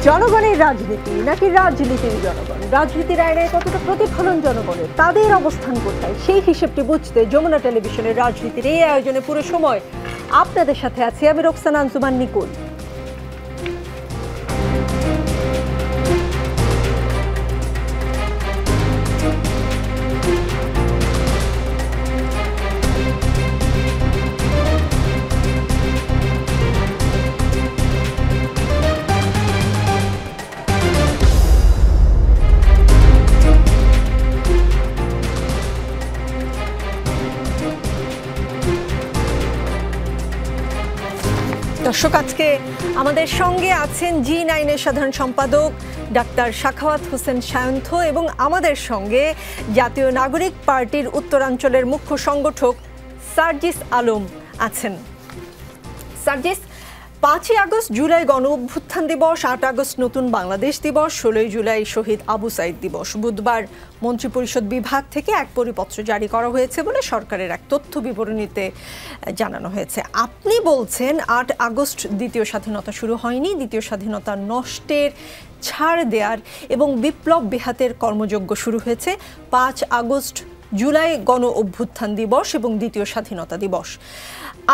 জনগণের রাজনীতি নাকি রাজনীতির জনগণ, রাজনীতির আয়নায় কতটা প্রতিফলন জনগণের, তাদের অবস্থান কোথায়, সেই হিসেবটি বুঝতে যমুনা টেলিভিশনের রাজনীতির এই আয়োজনে পুরো সময় আপনাদের সাথে আছি আমি রোকসানা আঞ্জুমান নিকুল। দর্শক, আজকে আমাদের সঙ্গে আছেন জি9-এর সাধারণ সম্পাদক ডাক্তার সাখাওয়াত হোসেন সায়ন্থ এবং আমাদের সঙ্গে জাতীয় নাগরিক পার্টির উত্তরাঞ্চলের মুখ্য সংগঠক সার্জিস আলম আছেন। সার্জিস, 5ই আগস্ট জুলাই গণ অভ্যুত্থান দিবস, 8 আগস্ট নতুন বাংলাদেশ দিবস, 16ই জুলাই শহীদ আবু সাইদ দিবস। বুধবার মন্ত্রিপরিষদ বিভাগ থেকে এক পরিপত্র জারি করা হয়েছে বলে সরকারের এক তথ্য বিবরণীতে জানানো হয়েছে। আপনি বলছেন 8 আগস্ট দ্বিতীয় স্বাধীনতা শুরু হয়নি, দ্বিতীয় স্বাধীনতা নষ্টের, ছাড় দেওয়ার এবং বিপ্লব বেহাতের কর্মযজ্ঞ শুরু হয়েছে 5 আগস্ট জুলাই গণ অভ্যুত্থান দিবস এবং দ্বিতীয় স্বাধীনতা দিবস।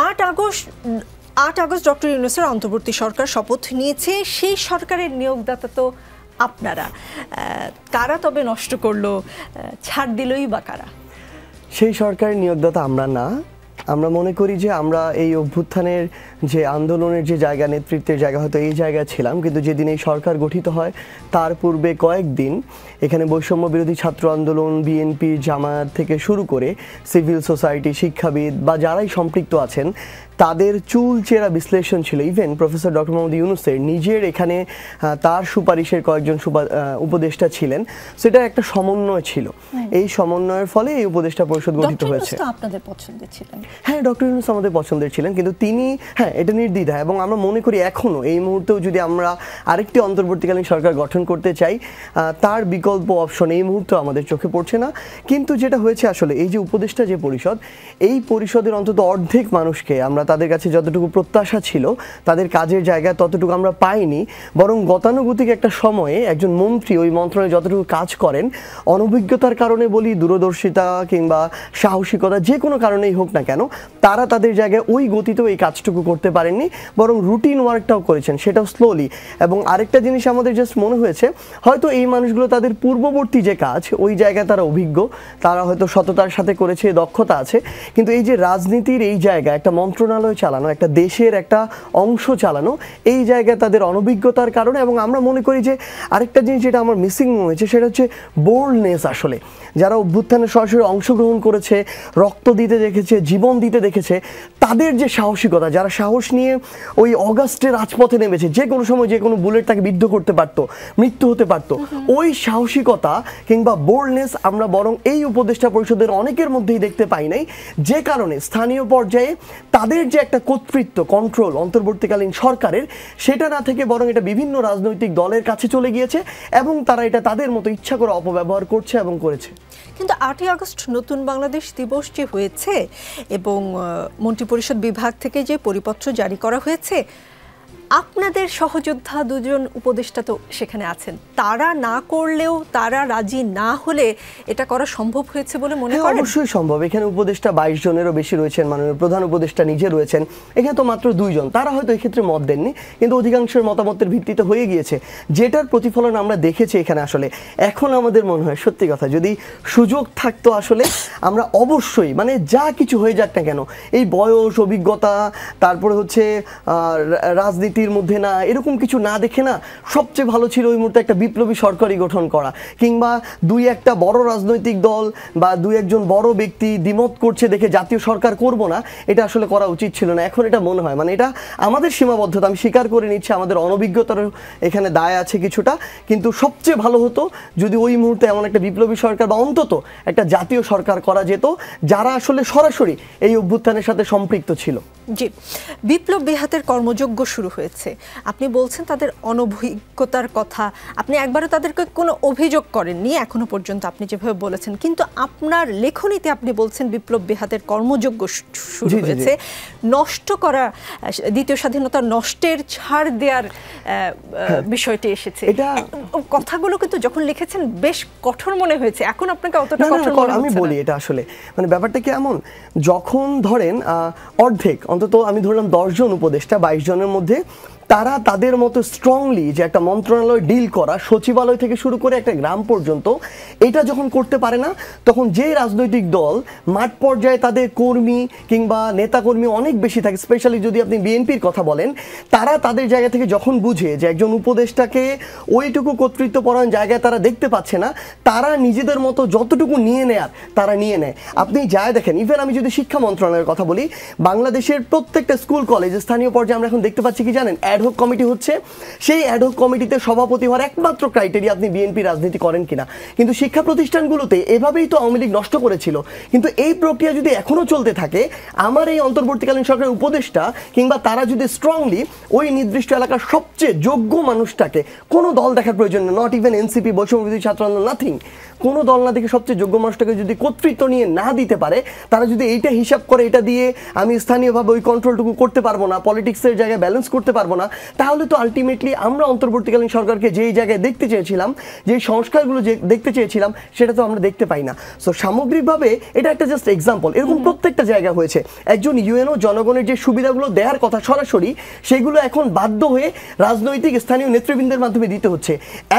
8 আগস্ট ডক্টর ইউনূসের অন্তর্বর্তী সরকার শপথ নিয়েছে, সেই সরকারের নিয়োগদাতা তো আপনারা। কারা তবে নষ্ট করলো, ছাড় দিলই বা কারা? সেই সরকারের নিয়োগদাতা আমরা না। আমরা মনে করি যে আমরা এই অভ্যুত্থানের যে আন্দোলনের যে জায়গা, নেতৃত্বের জায়গা, হয়তো এই জায়গায় ছিলাম, কিন্তু যেদিন এই সরকার গঠিত হয় তার পূর্বে কয়েকদিন এখানে বৈষম্য বিরোধী ছাত্র আন্দোলন, বিএনপি, জামায়াত থেকে শুরু করে সিভিল সোসাইটি, শিক্ষাবিদ বা যারাই সম্পৃক্ত আছেন তাদের চুলচেরা বিশ্লেষণ ছিল। ইভেন প্রফেসর ডক্টর মোহাম্মদ ইউনূসের নিজের এখানে তার সুপারিশের কয়েকজন উপদেষ্টা ছিলেন, সেটা একটা সমন্বয় ছিল। এই সমন্বয়ের ফলে এই উপদেষ্টা পরিষদ গঠিত হয়েছে। আপনাদের পছন্দের ছিলেন? হ্যাঁ, ডক্টর ইউনূস আমাদের পছন্দের ছিলেন, কিন্তু তিনি এটা নির্দ্বিধায়, এবং আমরা মনে করি এখনও এই মুহূর্তেও যদি আমরা আরেকটি অন্তর্বর্তীকালীন সরকার গঠন করতে চাই, তার বিকল্প অপশন এই মুহূর্তে আমাদের চোখে পড়ছে না। কিন্তু যেটা হয়েছে আসলে, এই যে উপদেষ্টা যে পরিষদ, এই পরিষদের অন্তত অর্ধেক মানুষকে আমরা তাদের কাছে যতটুকু প্রত্যাশা ছিল তাদের কাজের জায়গায় ততটুকু আমরা পাইনি, বরং গতানুগতিক একটা সময়ে একজন মন্ত্রী ওই মন্ত্রণালয়ে যতটুকু কাজ করেন, অনভিজ্ঞতার কারণে বলি, দূরদর্শিতা কিংবা সাহসিকতা, যে কোনো কারণেই হোক না কেন, তারা তাদের জায়গায় ওই গতিতেও এই কাজটুকু করতে পারেননি, বরং রুটিন ওয়ার্কটাও করেছেন, সেটাও স্লোলি। এবং আরেকটা জিনিস আমাদের জাস্ট মনে হয়েছে, হয়তো এই মানুষগুলো তাদের পূর্ববর্তী যে কাজ, ওই জায়গায় তারা অভিজ্ঞ, তারা হয়তো সততার সাথে করেছে, দক্ষতা আছে, কিন্তু এই যে রাজনীতির এই জায়গা, একটা মন্ত্রণালয় চালানো, একটা দেশের একটা অংশ চালানো, এই জায়গায় তাদের অনভিজ্ঞতার কারণে। এবং আমরা মনে করি যে আরেকটা জিনিস যেটা আমার মিসিং হয়েছে, সেটা হচ্ছে বোল্ডনেস। আসলে যারা অভ্যুত্থানে সরাসরি অংশগ্রহণ করেছে, রক্ত দিতে দেখেছে, জীবন দিতে দেখেছে, তাদের যে সাহসিকতা, যারা সাহস নিয়ে ওই অগাস্টে রাজপথে নেমেছে, যে কোনো সময় যে কোনো বুলেট তাকে বিদ্ধ করতে পারতো, মৃত্যু হতে পারতো, ওই সাহসিকতা কিংবা বোল্ডনেস আমরা বরং এই উপদেষ্টা পরিষদের অনেকের মধ্যেই দেখতে পাই নাই, যে কারণে স্থানীয় পর্যায়ে তাদের যে একটা কর্তৃত্ব, কন্ট্রোল অন্তর্বর্তীকালীন সরকারের, সেটা না থেকে বরং এটা বিভিন্ন রাজনৈতিক দলের কাছে চলে গিয়েছে এবং তারা এটা তাদের মতো ইচ্ছা করে অপব্যবহার করছে এবং করেছে। কিন্তু 8ই আগস্ট নতুন বাংলাদেশ দিবস যে হয়েছে এবং মন্ত্রিপরিষদ বিভাগ থেকে যে পরিপত্র জারি করা হয়েছে, আপনাদের সহযোদ্ধা দুজন উপদেষ্টা তো সেখানে আছেন, তারা না করলেও, তারা রাজি না হলে এটা করা সম্ভব হয়েছে বলে মনে করেন? অবশ্যই সম্ভব। এখানে উপদেষ্টা 22 জনেরও বেশি রয়েছেন, মাননীয় প্রধান উপদেষ্টা নিজে রয়েছেন, এখানে তো মাত্র 2 জন, তারা হয়তো এক্ষেত্রে মত দেননি, কিন্তু অধিকাংশের মতামতের ভিত্তিতে হয়ে গিয়েছে, যেটার প্রতিফলন আমরা দেখেছি এখানে। আসলে এখন আমাদের মনে হয়, সত্যি কথা, যদি সুযোগ থাকতো আসলে আমরা অবশ্যই, মানে যা কিছু হয়ে যাক না কেন, এই বয়স, অভিজ্ঞতা, তারপরে হচ্ছে রাজনীতি মধ্যে না, এরকম কিছু না দেখে না, সবচেয়ে ভালো ছিল ওই মুহূর্তে একটা বিপ্লবী সরকারই গঠন করা, কিংবা 2-1টা বড় রাজনৈতিক দল বা 2-1জন বড় ব্যক্তি দ্বিমত করছে দেখে জাতীয় সরকার করব না, এটা আসলে করা উচিত ছিল না। এখন এটা মনে হয়, মানে এটা আমাদের সীমাবদ্ধতা, আমি স্বীকার করে নিচ্ছি, আমাদের অনভিজ্ঞতার এখানে দায় আছে কিছুটা, কিন্তু সবচেয়ে ভালো হতো যদি ওই মুহূর্তে এমন একটা বিপ্লবী সরকার বা অন্তত একটা জাতীয় সরকার করা যেত, যারা আসলে সরাসরি এই অভ্যুত্থানের সাথে সম্পৃক্ত ছিল। জি, বিপ্লব বেহাতের কর্মযজ্ঞ শুরু হয়েছে হয়েছে, আপনি বলছেন তাদের অনভিজ্ঞতার কথা, আপনি একবারও তাদেরকে কোনো অভিযোগ করেননি এখনো পর্যন্ত, আপনি যেভাবে বলেছেন, কিন্তু আপনার লেখনীতে আপনি বলছেন বিপ্লব বেহাতের কর্মযোগ্য শুরু হয়েছে, নষ্ট করা, দ্বিতীয় স্বাধীনতার নষ্টের ছাড় দেওয়ার বিষয়টি এসেছে। এটা কথাগুলো কিন্তু যখন লিখেছেন বেশ কঠোর মনে হয়েছে, এখন আপনাকে অতটা কঠোর মনে হচ্ছে না? আমি বলি এটা আসলে মানে ব্যাপারটা কি এমন, যখন ধরেন অর্ধেক অন্তত আমি ধরলাম 10 জন উপদেষ্টা 22 জনের মধ্যে তারা তাদের মতো স্ট্রংলি যে একটা মন্ত্রণালয় ডিল করা, সচিবালয় থেকে শুরু করে একটা গ্রাম পর্যন্ত এটা যখন করতে পারে না, তখন যে রাজনৈতিক দল মাঠ পর্যায়ে তাদের কর্মী কিংবা নেতাকর্মী অনেক বেশি থাকে, স্পেশালি যদি আপনি বিএনপির কথা বলেন, তারা তাদের জায়গা থেকে যখন বুঝে যে একজন উপদেষ্টাকে ওইটুকু কর্তৃত্বপরায়ণ জায়গায় তারা দেখতে পাচ্ছে না, তারা নিজেদের মতো যতটুকু নিয়ে নেয়ার তারা নিয়ে নেয়। আপনি যায় দেখেন, ইভেন আমি যদি শিক্ষা মন্ত্রণালয়ের কথা বলি, বাংলাদেশের প্রত্যেকটা স্কুল কলেজ স্থানীয় পর্যায়ে আমরা এখন দেখতে পাচ্ছি কি জানেন, অ্যাডহক কমিটি হচ্ছে। সেই অ্যাডহক কমিটিতে সভাপতি হওয়ার একমাত্র ক্রাইটেরিয়া আপনি বিএনপি রাজনীতি করেন কিনা। কিন্তু শিক্ষা প্রতিষ্ঠানগুলোতে এভাবেই তো আওয়ামী লীগ নষ্ট করেছিল। কিন্তু এই প্রক্রিয়া যদি এখনো চলতে থাকে, আমার এই অন্তর্বর্তীকালীন সরকারের উপদেষ্টা কিংবা তারা যদি স্ট্রংলি ওই নির্দিষ্ট এলাকার সবচেয়ে যোগ্য মানুষটাকে, কোনো দল দেখার প্রয়োজন নেই, নট ইভেন এনসিপি, বৈষম্যবিরোধী ছাত্র আন্দোলন, নাথিং, কোনো দল না দেখে সবচেয়ে যোগ্য মানুষটাকে যদি কর্তৃত্ব নিয়ে না দিতে পারে, তারা যদি এইটা হিসাব করে এটা দিয়ে আমি স্থানীয়ভাবে ওই কন্ট্রোলটুকু করতে পারবো না, পলিটিক্সের জায়গায় ব্যালেন্স করতে পারবো না, তাহলে তো আলটিমেটলি আমরা অন্তর্বর্তীকালীন সরকারকে যেই জায়গায় দেখতে চেয়েছিলাম, যেই সংস্কারগুলো দেখতে চেয়েছিলাম, সেটা তো আমরা দেখতে পাই না। সো সামগ্রিকভাবে এটা একটা জাস্ট এক্সাম্পল, এরকম প্রত্যেকটা জায়গা হয়েছে। একজন ইউএনও জনগণের যে সুবিধাগুলো দেওয়ার কথা সরাসরি, সেগুলো এখন বাধ্য হয়ে রাজনৈতিক স্থানীয় নেতৃবৃন্দের মাধ্যমে দিতে হচ্ছে।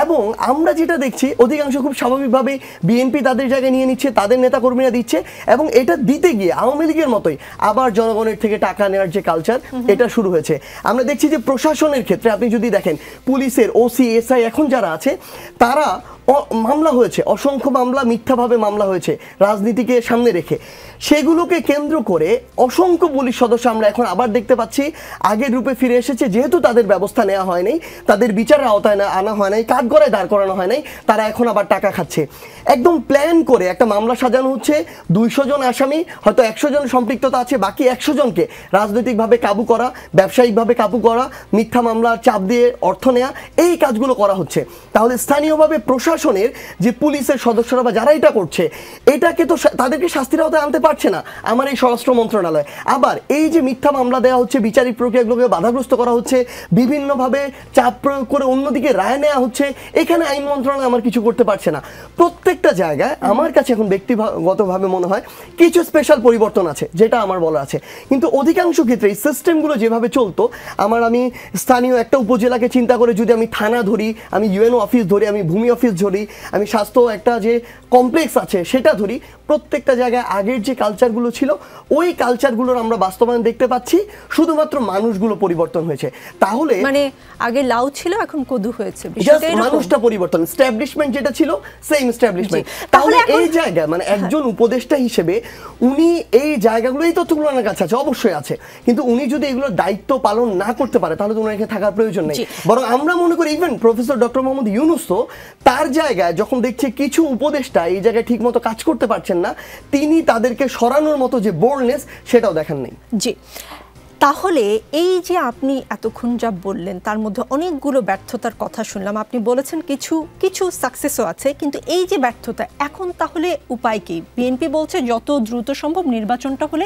এবং আমরা যেটা দেখছি, অধিকাংশ খুব স্বাভাবিকভাবে বিএনপি তাদের জায়গায় নিয়ে নিচ্ছে, তাদের নেতাকর্মীরা দিচ্ছে, এবং এটা দিতে গিয়ে আওয়ামী লীগের মতোই আবার জনগণের থেকে টাকা নেওয়ার যে কালচার, এটা শুরু হয়েছে। আমরা দেখছি যে প্রশাসনের ক্ষেত্রে আপনি যদি দেখেন, পুলিশের ওসি এসআই এখন যারা আছে, তারা মামলা হয়েছে, অসংখ্য মামলা, মিথ্যাভাবে মামলা হয়েছে রাজনীতিকে সামনে রেখে, সেগুলোকে কেন্দ্র করে অসংখ্য পুলিশ সদস্য আমরা এখন আবার দেখতে পাচ্ছি আগের রূপে ফিরে এসেছে। যেহেতু তাদের ব্যবস্থা নেওয়া হয়নি, তাদের বিচারের আওতায় আনা হয় নাই, কাঠগড়ায় দাঁড় করানো হয় নাই, তারা এখন আবার টাকা খাচ্ছে। একদম প্ল্যান করে একটা মামলা সাজানো হচ্ছে, 200 জন আসামি, হয়তো 100 জন সম্পৃক্ততা আছে, বাকি 100 জনকে রাজনৈতিকভাবে কাবু করা, ব্যবসায়িকভাবে কাবু করা, মিথ্যা মামলা চাপ দিয়ে অর্থ নেওয়া, এই কাজগুলো করা হচ্ছে। তাহলে স্থানীয়ভাবে প্রশাসনের যে পুলিশের সদস্যরা বা যারা এটা করছে, এটাকে তো তাদেরকে শাস্তির আওতায় আনতে পারছে না আমার এই স্বরাষ্ট্র মন্ত্রণালয়। আবার এই যে মিথ্যা মামলা দেওয়া হচ্ছে, বিচারিক প্রক্রিয়াগুলোকে বাধাগ্রস্ত করা হচ্ছে, বিভিন্নভাবে চাপ প্রয়োগ করে অন্যদিকে রায় নেওয়া হচ্ছে, এখানে আইন মন্ত্রণালয় আমার কিছু করতে পারছে না। প্রত্যেকটা জায়গায় আমার কাছে এখন ব্যক্তিগতভাবে মনে হয় কিছু স্পেশাল পরিবর্তন আছে, যেটা আমার বলা আছে। কিন্তু অধিকাংশ ক্ষেত্রে এই সিস্টেমগুলো যেভাবে চলতো, আমি স্থানীয় একটা উপজেলাকে চিন্তা করে যদি আমি থানা ধরি, আমি ইউএনও অফিস ধরি, আমি ভূমি অফিস ধরি, আমি স্বাস্থ্য একটা যে কমপ্লেক্স আছে সেটা ধরি, প্রত্যেকটা জায়গায় আগের যে কালচারগুলো ছিল, ওই কালচারগুলোর আমরা বাস্তবায়ন দেখতে পাচ্ছি, শুধুমাত্র মানুষগুলো পরিবর্তন হয়েছে। তাহলে মানে আগে লাউ ছিল, এখন কদু হয়েছে, মানুষটা পরিবর্তন, এস্টাবলিশমেন্ট যেটা ছিল সেম এস্টাবলিশমেন্ট। তাহলে এই জায়গায় মানে একজন উপদেষ্টা হিসেবে উনি এই জায়গাগুলোই তো তুলনার কাছে আছে, অবশ্যই আছে, কিন্তু উনি যদি এগুলোর দায়িত্ব পালন না করতে পারে, তাহলে তো ওনাকে থাকার প্রয়োজন নেই। বরং আমরা মনে করি even professor doctor Mohammad Yunus তো তার জায়গায় যখন দেখছে কিছু উপদেষ্টা এই জায়গায় ঠিক মতো কাজ করতে পারছেন না, তিনি তাদেরকে সরানোর মতো যে বোল্ডনেস, সেটাও দেখান নেই। জি, তাহলে এই যে আপনি এতক্ষণ যা বললেন, তার মধ্যে অনেকগুলো ব্যর্থতার কথা শুনলাম। আপনি বলেছেন কিছু কিছু সাকসেসও আছে, কিন্তু এই যে ব্যর্থতা, এখন তাহলে উপায় কি? বিএনপি বলছে যত দ্রুত সম্ভব নির্বাচনটা হলে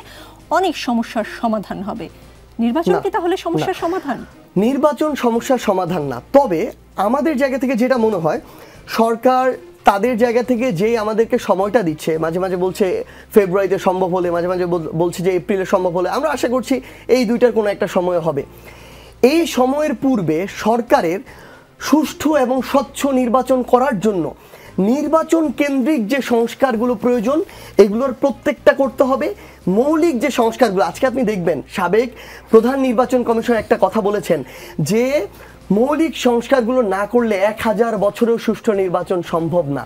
অনেক সমস্যার সমাধান হবে। নির্বাচন কি তাহলে সমস্যার সমাধান? নির্বাচন সমস্যার সমাধান না, তবে আমাদের জায়গা থেকে যেটা মনে হয়, সরকার তাদের জায়গা থেকে যে আমাদেরকে সময়টা দিচ্ছে, মাঝে মাঝে বলছে ফেব্রুয়ারিতে সম্ভব হলে, মাঝে মাঝে বলছে যে এপ্রিলে সম্ভব হলে, আমরা আশা করছি এই দুইটার কোনো একটা সময় হবে। এই সময়ের পূর্বে সরকারের সুষ্ঠু এবং স্বচ্ছ নির্বাচন করার জন্য নির্বাচন কেন্দ্রিক যে সংস্কারগুলো প্রয়োজন, এগুলোর প্রত্যেকটা করতে হবে। মৌলিক যে সংস্কারগুলো, আজকে আপনি দেখবেন সাবেক প্রধান নির্বাচন কমিশন একটা কথা বলেছেন যে মৌলিক সংস্কারগুলো না করলে 1000 বছরেও সুষ্ঠু নির্বাচন সম্ভব না।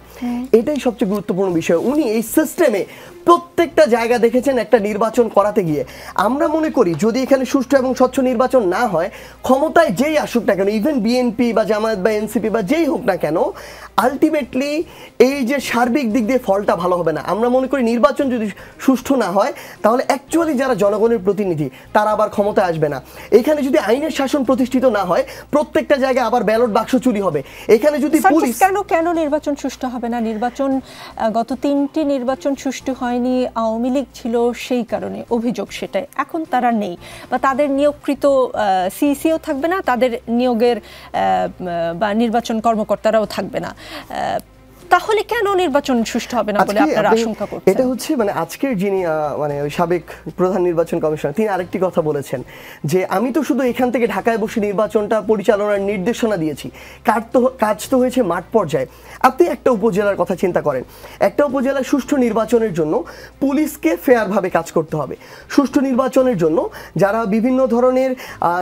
এটাই সবচেয়ে গুরুত্বপূর্ণ বিষয়। উনি এই সিস্টেমে প্রত্যেকটা জায়গা দেখেছেন একটা নির্বাচন করাতে গিয়ে। আমরা মনে করি যদি এখানে সুষ্ঠু এবং স্বচ্ছ নির্বাচন না হয়, ক্ষমতায় যেই আসুক না কেন, ইভেন বিএনপি বা জামায়াত বা এনসিপি বা যেই হোক না কেন, আলটিমেটলি এই যে সার্বিক দিক দিয়ে ফলটা ভালো হবে না। আমরা মনে করি নির্বাচন যদি সুষ্ঠু না হয় তাহলে অ্যাকচুয়ালি যারা জনগণের প্রতিনিধি তারা আবার ক্ষমতায় আসবে না। এখানে যদি আইনের শাসন প্রতিষ্ঠিত না হয় প্রত্যেকটা জায়গায় আবার ব্যালট বাক্স চুরি হবে। এখানে যদি পুলিশ কেন নির্বাচন সুষ্ঠু হবে না? নির্বাচন গত 3টি নির্বাচন সুষ্ঠু হয়নি, আওয়ামী লীগ ছিল সেই কারণে অভিযোগ সেটাই। এখন তারা নেই বা তাদের নিয়োগকৃত সিইসিও থাকবে না, তাদের নিয়োগের বা নির্বাচন কর্মকর্তারাও থাকবে না। তাহলে কেন নির্বাচন সুষ্ঠু হবে না বলে আপনারা আশঙ্কা করছেন? এটা হচ্ছে মানে আজকের যিনি মানে সাবেক প্রধান নির্বাচন কমিশনার তিনি আরেকটি কথা বলেছেন যে আমি তো শুধু এখান থেকে ঢাকায় বসে নির্বাচনটা পরিচালনার নির্দেশনা দিয়েছি, কাজ তো হয়েছে মাঠ পর্যায়ে। আপনি একটা উপজেলার কথা চিন্তা করেন, একটা উপজেলার সুষ্ঠু নির্বাচনের জন্য পুলিশকে ফেয়ারভাবে কাজ করতে হবে। সুষ্ঠু নির্বাচনের জন্য যারা বিভিন্ন ধরনের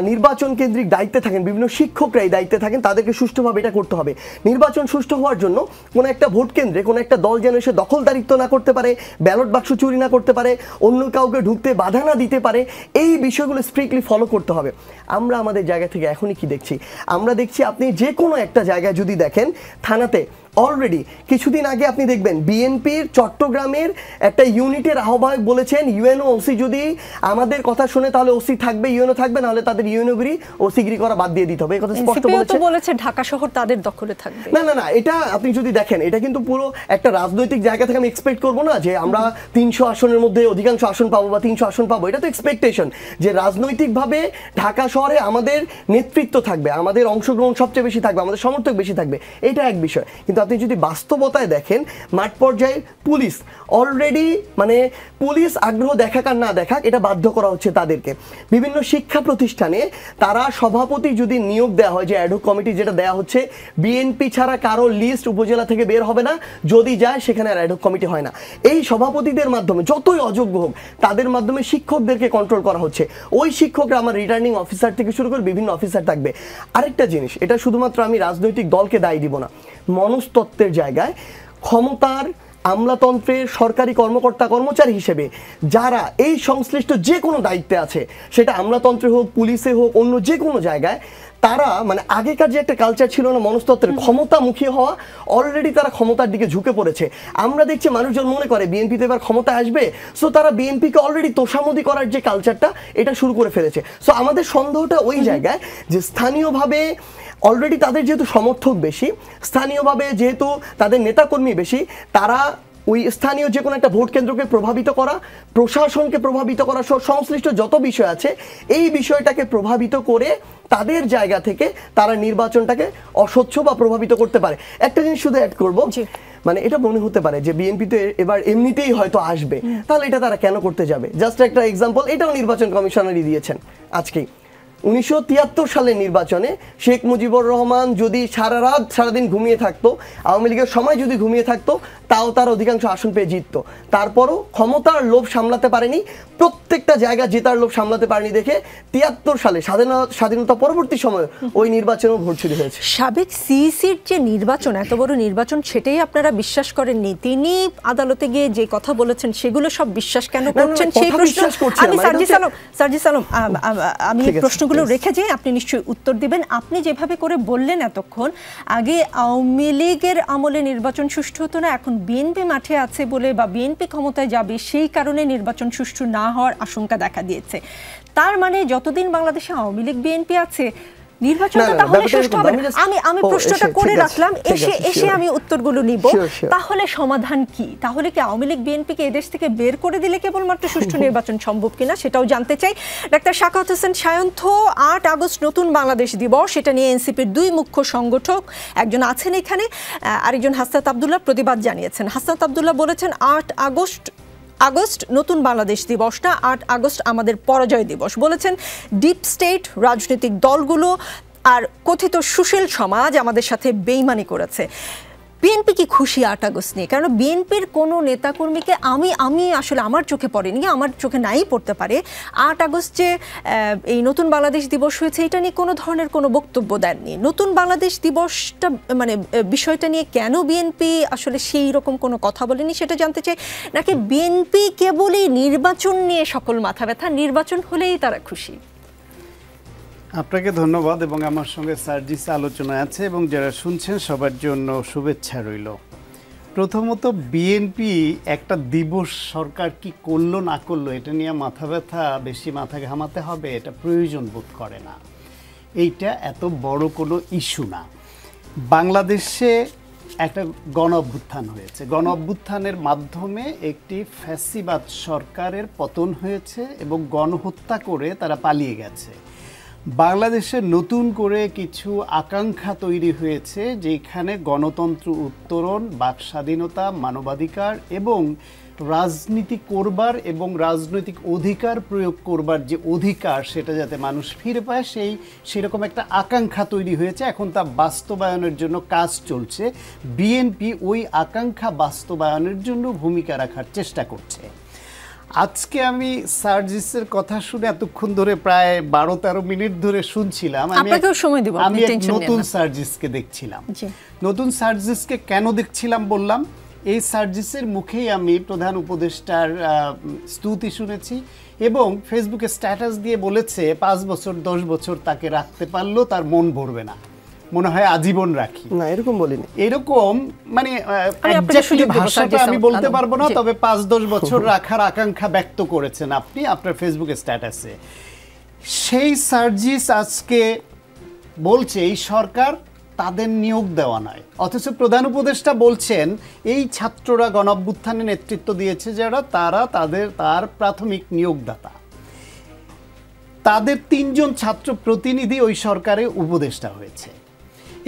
নির্বাচন কেন্দ্রিক দায়িত্বে থাকেন, বিভিন্ন শিক্ষকরা এই দায়িত্বে থাকেন, তাদেরকে সুষ্ঠুভাবে এটা করতে হবে। নির্বাচন সুষ্ঠু হওয়ার জন্য কোনো একটা ভোট কেন্দ্রে কোনো একটা দল যেন এসে দখলদারিত্ব না করতে পারে, ব্যালট বাক্স চুরি না করতে পারে, অন্য কাউকে ঢুকতে বাধা না দিতে পারে, এই বিষয়গুলো স্ট্রিক্টলি ফলো করতে হবে। আমরা আমাদের জায়গা থেকে এখনই কি দেখছি? আমরা দেখছি আপনি যে কোনো একটা জায়গায় যদি দেখেন থানাতে অলরেডি কিছুদিন আগে আপনি দেখবেন বিএনপির চট্টগ্রামের একটা ইউনিটের আহ্বায়ক বলেছেন ইউএনও ওসি যদি আমাদের কথা শুনে তাহলে ওসি থাকবে, ইউএনও থাকবে, নাহলে তাদের ইউএনওগিরি ওসিগিরি করা বাদ দিয়ে দিতে হবে। এই কথা স্পষ্ট বলেছে ঢাকা শহর তাদের দখলে থাকবে। না, এটা আপনি যদি দেখেন এটা কিন্তু পুরো একটা রাজনৈতিক জায়গা থেকে আমি এক্সপেক্ট করবো না যে আমরা 300 আসনের মধ্যে অধিকাংশ আসন পাবো বা 300 আসন পাবো। এটা তো এক্সপেকটেশন যে রাজনৈতিকভাবে ঢাকা শহরে আমাদের নেতৃত্ব থাকবে, আমাদের অংশগ্রহণ সবচেয়ে বেশি থাকবে, আমাদের সমর্থক বেশি থাকবে, এটা এক বিষয়। কিন্তু আপনি যদি বাস্তবতায় দেখেন মাঠ পর্যায়ে পুলিশ অলরেডি মানে পুলিশ আগ্রহ দেখাক আর না দেখাক এটা বাধ্য করা হচ্ছে তাদেরকে। বিভিন্ন শিক্ষা প্রতিষ্ঠানে তারা সভাপতি যদি নিয়োগ দেওয়া হয়, যে অ্যাডহক কমিটি যেটা দেওয়া হচ্ছে, বিএনপি ছাড়া কারো লিস্ট উপজেলা থেকে বের হবে না, যদি যায় সেখানে আর অ্যাডহক কমিটি হয় না। এই সভাপতিদের মাধ্যমে যতই অযোগ্য হোক তাদের মাধ্যমে শিক্ষকদেরকে কন্ট্রোল করা হচ্ছে। ওই শিক্ষকরা আমার রিটার্নিং অফিসার থেকে শুরু করে বিভিন্ন অফিসার থাকবে। আরেকটা জিনিস, এটা শুধুমাত্র আমি রাজনৈতিক দলকে দায়ী দিব না, মনস্তত্ত্বের জায়গায় ক্ষমতার আমলাতন্ত্রের সরকারি কর্মকর্তা কর্মচারী হিসেবে যারা এই সংশ্লিষ্ট যে কোনো দায়িত্বে আছে, সেটা আমলাতন্ত্রে হোক, পুলিশে হোক, অন্য যে কোনো জায়গায়, তারা মানে আগেকার যে একটা কালচার ছিল না মনস্তত্ত্বের ক্ষমতামুখী হওয়া, অলরেডি তারা ক্ষমতার দিকে ঝুঁকে পড়েছে। আমরা দেখছি মানুষজন মনে করে বিএনপিতে এবার ক্ষমতা আসবে, সো তারা বিএনপিকে অলরেডি তোষামোদি করার যে কালচারটা এটা শুরু করে ফেলেছে। সো আমাদের সন্দেহটা ওই জায়গায় যে স্থানীয়ভাবে অলরেডি তাদের যেহেতু সমর্থক বেশি, স্থানীয়ভাবে যেহেতু তাদের নেতাকর্মী বেশি, তারা ওই স্থানীয় যে কোনো একটা ভোট কেন্দ্রকে প্রভাবিত করা, প্রশাসনকে প্রভাবিত করা সহ সংশ্লিষ্ট যত বিষয় আছে এই বিষয়টাকে প্রভাবিত করে তাদের জায়গা থেকে তারা নির্বাচনটাকে অস্বচ্ছ বা প্রভাবিত করতে পারে। একটা জিনিস শুধু অ্যাড করবো, মানে এটা মনে হতে পারে যে বিএনপি তো এবার এমনিতেই হয়তো আসবে, তাহলে এটা তারা কেন করতে যাবে? জাস্ট একটা এক্সাম্পল, এটাও নির্বাচন কমিশনারই দিয়েছেন আজকেই। 1973 সালের নির্বাচনে শেখ মুজিবুর রহমান যদি সারাদিন ঘুমিয়ে থাকতো, আওয়ামী লীগের সময় যদি ঘুমিয়ে থাকতো, তাও তার অধিকাংশ আসন পেয়ে জিততো। তারপরও ক্ষমতার লোভ সামলাতে পারেনি, প্রত্যেকটা জায়গা জেতার লোভ সামলাতে পারেনি দেখে 73 সালে স্বাধীনতা পরবর্তী সময়ে ওই নির্বাচনেও ভোট চুরি হয়েছে। সাবেক সিইসির যে নির্বাচন, এত বড় নির্বাচন, সেটাই আপনারা বিশ্বাস করেননি? তিনি আদালতে গিয়ে যে কথা বলেছেন সেগুলো সব বিশ্বাস কেন করছেন সেই প্রশ্ন আমি সার্জিস আলম আমি প্রশ্নগুলো রেখে যাই, আপনি নিশ্চয়ই উত্তর দিবেন। আপনি যেভাবে করে বললেন এতক্ষণ, আগে আওয়ামী লীগের আমলে নির্বাচন সুষ্ঠু হতো না, এখন বিএনপি মাঠে আছে বলে বা বিএনপি ক্ষমতায় যাবে সেই কারণে নির্বাচন সুষ্ঠু না হওয়ার আশঙ্কা দেখা দিয়েছে। তার মানে যতদিন বাংলাদেশে আওয়ামী লীগ বিএনপি আছে নির্বাচনটা তাহলে সুষ্ঠু হবে না। আমি প্রশ্নটা করে রাখলাম, এসে আমি উত্তরগুলো নিব। তাহলে সমাধান কি? তাহলে কি আওয়ামী লীগ বিএনপিকে এদেশ থেকে বের করে দিলে কেবলমাত্র সুষ্ঠু নির্বাচন সম্ভব কিনা সেটাও জানতে চাই। ডাক্তার সাখাওয়াত হোসেন সায়ন্ত, 8 আগস্ট নতুন বাংলাদেশ দিবস, সেটা নিয়ে এনসিপির 2 মুখ্য সংগঠক একজন আছেন এখানে, আরেকজন হাসনাত আব্দুল্লাহ প্রতিবাদ জানিয়েছেন। হাসনাত আব্দুল্লাহ বলেছেন 8 আগস্ট নতুন বাংলাদেশ দিবস না, 8 আগস্ট আমাদের পরাজয় দিবস। বলেছেন ডিপ স্টেট, রাজনৈতিক দলগুলো আর কথিত সুশীল সমাজ আমাদের সাথে বেইমানি করেছে। বিএনপি কি খুশি 8 আগস্ট নিয়ে? কারণ বিএনপির কোনো নেতাকর্মীকে আমি আসলে আমার চোখে পড়েনি, আমার চোখে নাই পড়তে পারে, 8 আগস্ট যে এই নতুন বাংলাদেশ দিবস হয়েছে এটা নিয়ে কোনো ধরনের কোনো বক্তব্য দেননি। নতুন বাংলাদেশ দিবসটা মানে বিষয়টা নিয়ে কেন বিএনপি আসলে সেই রকম কোনো কথা বলেনি সেটা জানতে চাই। নাকি বিএনপি কেবলই নির্বাচন নিয়ে সকল মাথা ব্যথা, নির্বাচন হলেই তারা খুশি? আপনাকে ধন্যবাদ এবং আমার সঙ্গে সার্জিস আলোচনা আছে এবং যারা শুনছেন সবার জন্য শুভেচ্ছা রইল। প্রথমত বিএনপি একটা দিবস সরকার কি করলো না করলো এটা নিয়ে মাথা ব্যথা বেশি মাথা ঘামাতে হবে এটা প্রয়োজন বোধ করে না। এইটা এত বড় কোনো ইস্যু না। বাংলাদেশে একটা গণ অভ্যুত্থান হয়েছে, গণ অভ্যুত্থানের মাধ্যমে একটি ফ্যাসিবাদ সরকারের পতন হয়েছে এবং গণহত্যা করে তারা পালিয়ে গেছে। বাংলাদেশে নতুন করে কিছু আকাঙ্ক্ষা তৈরি হয়েছে যেখানে গণতন্ত্র উত্তরণ, বাক স্বাধীনতা, মানবাধিকার এবং রাজনীতি করবার এবং রাজনৈতিক অধিকার প্রয়োগ করবার যে অধিকার সেটা যাতে মানুষ ফিরে পায় সেরকম একটা আকাঙ্ক্ষা তৈরি হয়েছে। এখন তা বাস্তবায়নের জন্য কাজ চলছে। বিএনপি ওই আকাঙ্ক্ষা বাস্তবায়নের জন্য ভূমিকা রাখার চেষ্টা করছে। আজকে আমি সার্জিসের কথা শুনে এতক্ষণ ধরে প্রায় 12-13 মিনিট ধরে শুনছিলাম। আমি নতুন সার্জিসকে দেখছিলাম। নতুন সার্জিসকে কেন দেখছিলাম বললাম, এই সার্জিসের মুখেই আমি প্রধান উপদেষ্টার স্তুতি শুনেছি এবং ফেসবুকে স্ট্যাটাস দিয়ে বলেছে 5 বছর 10 বছর তাকে রাখতে পারলেও তার মন ভরবে না, মনে হয় আজীবন রাখি। না, এরকম বলিনি। এরকম মানে এক্স্যাক্টলি ভাষাটা আমি বলতে পারবো না, তবে 5-10 বছর রাখার আকাঙ্ক্ষা ব্যক্ত করেছেন আপনি আপনার ফেসবুকে স্ট্যাটাসে। সেই সার্জিস আজকে বলছে এই সরকার তাদের নিয়োগ দেওয়া নয়, অথচ প্রধান উপদেষ্টা বলছেন এই ছাত্ররা গণঅভ্যুত্থানে নেতৃত্ব দিয়েছে যারা তার প্রাথমিক নিয়োগদাতা। তাদের 3 জন ছাত্র প্রতিনিধি ওই সরকারে উপদেষ্টা হয়েছে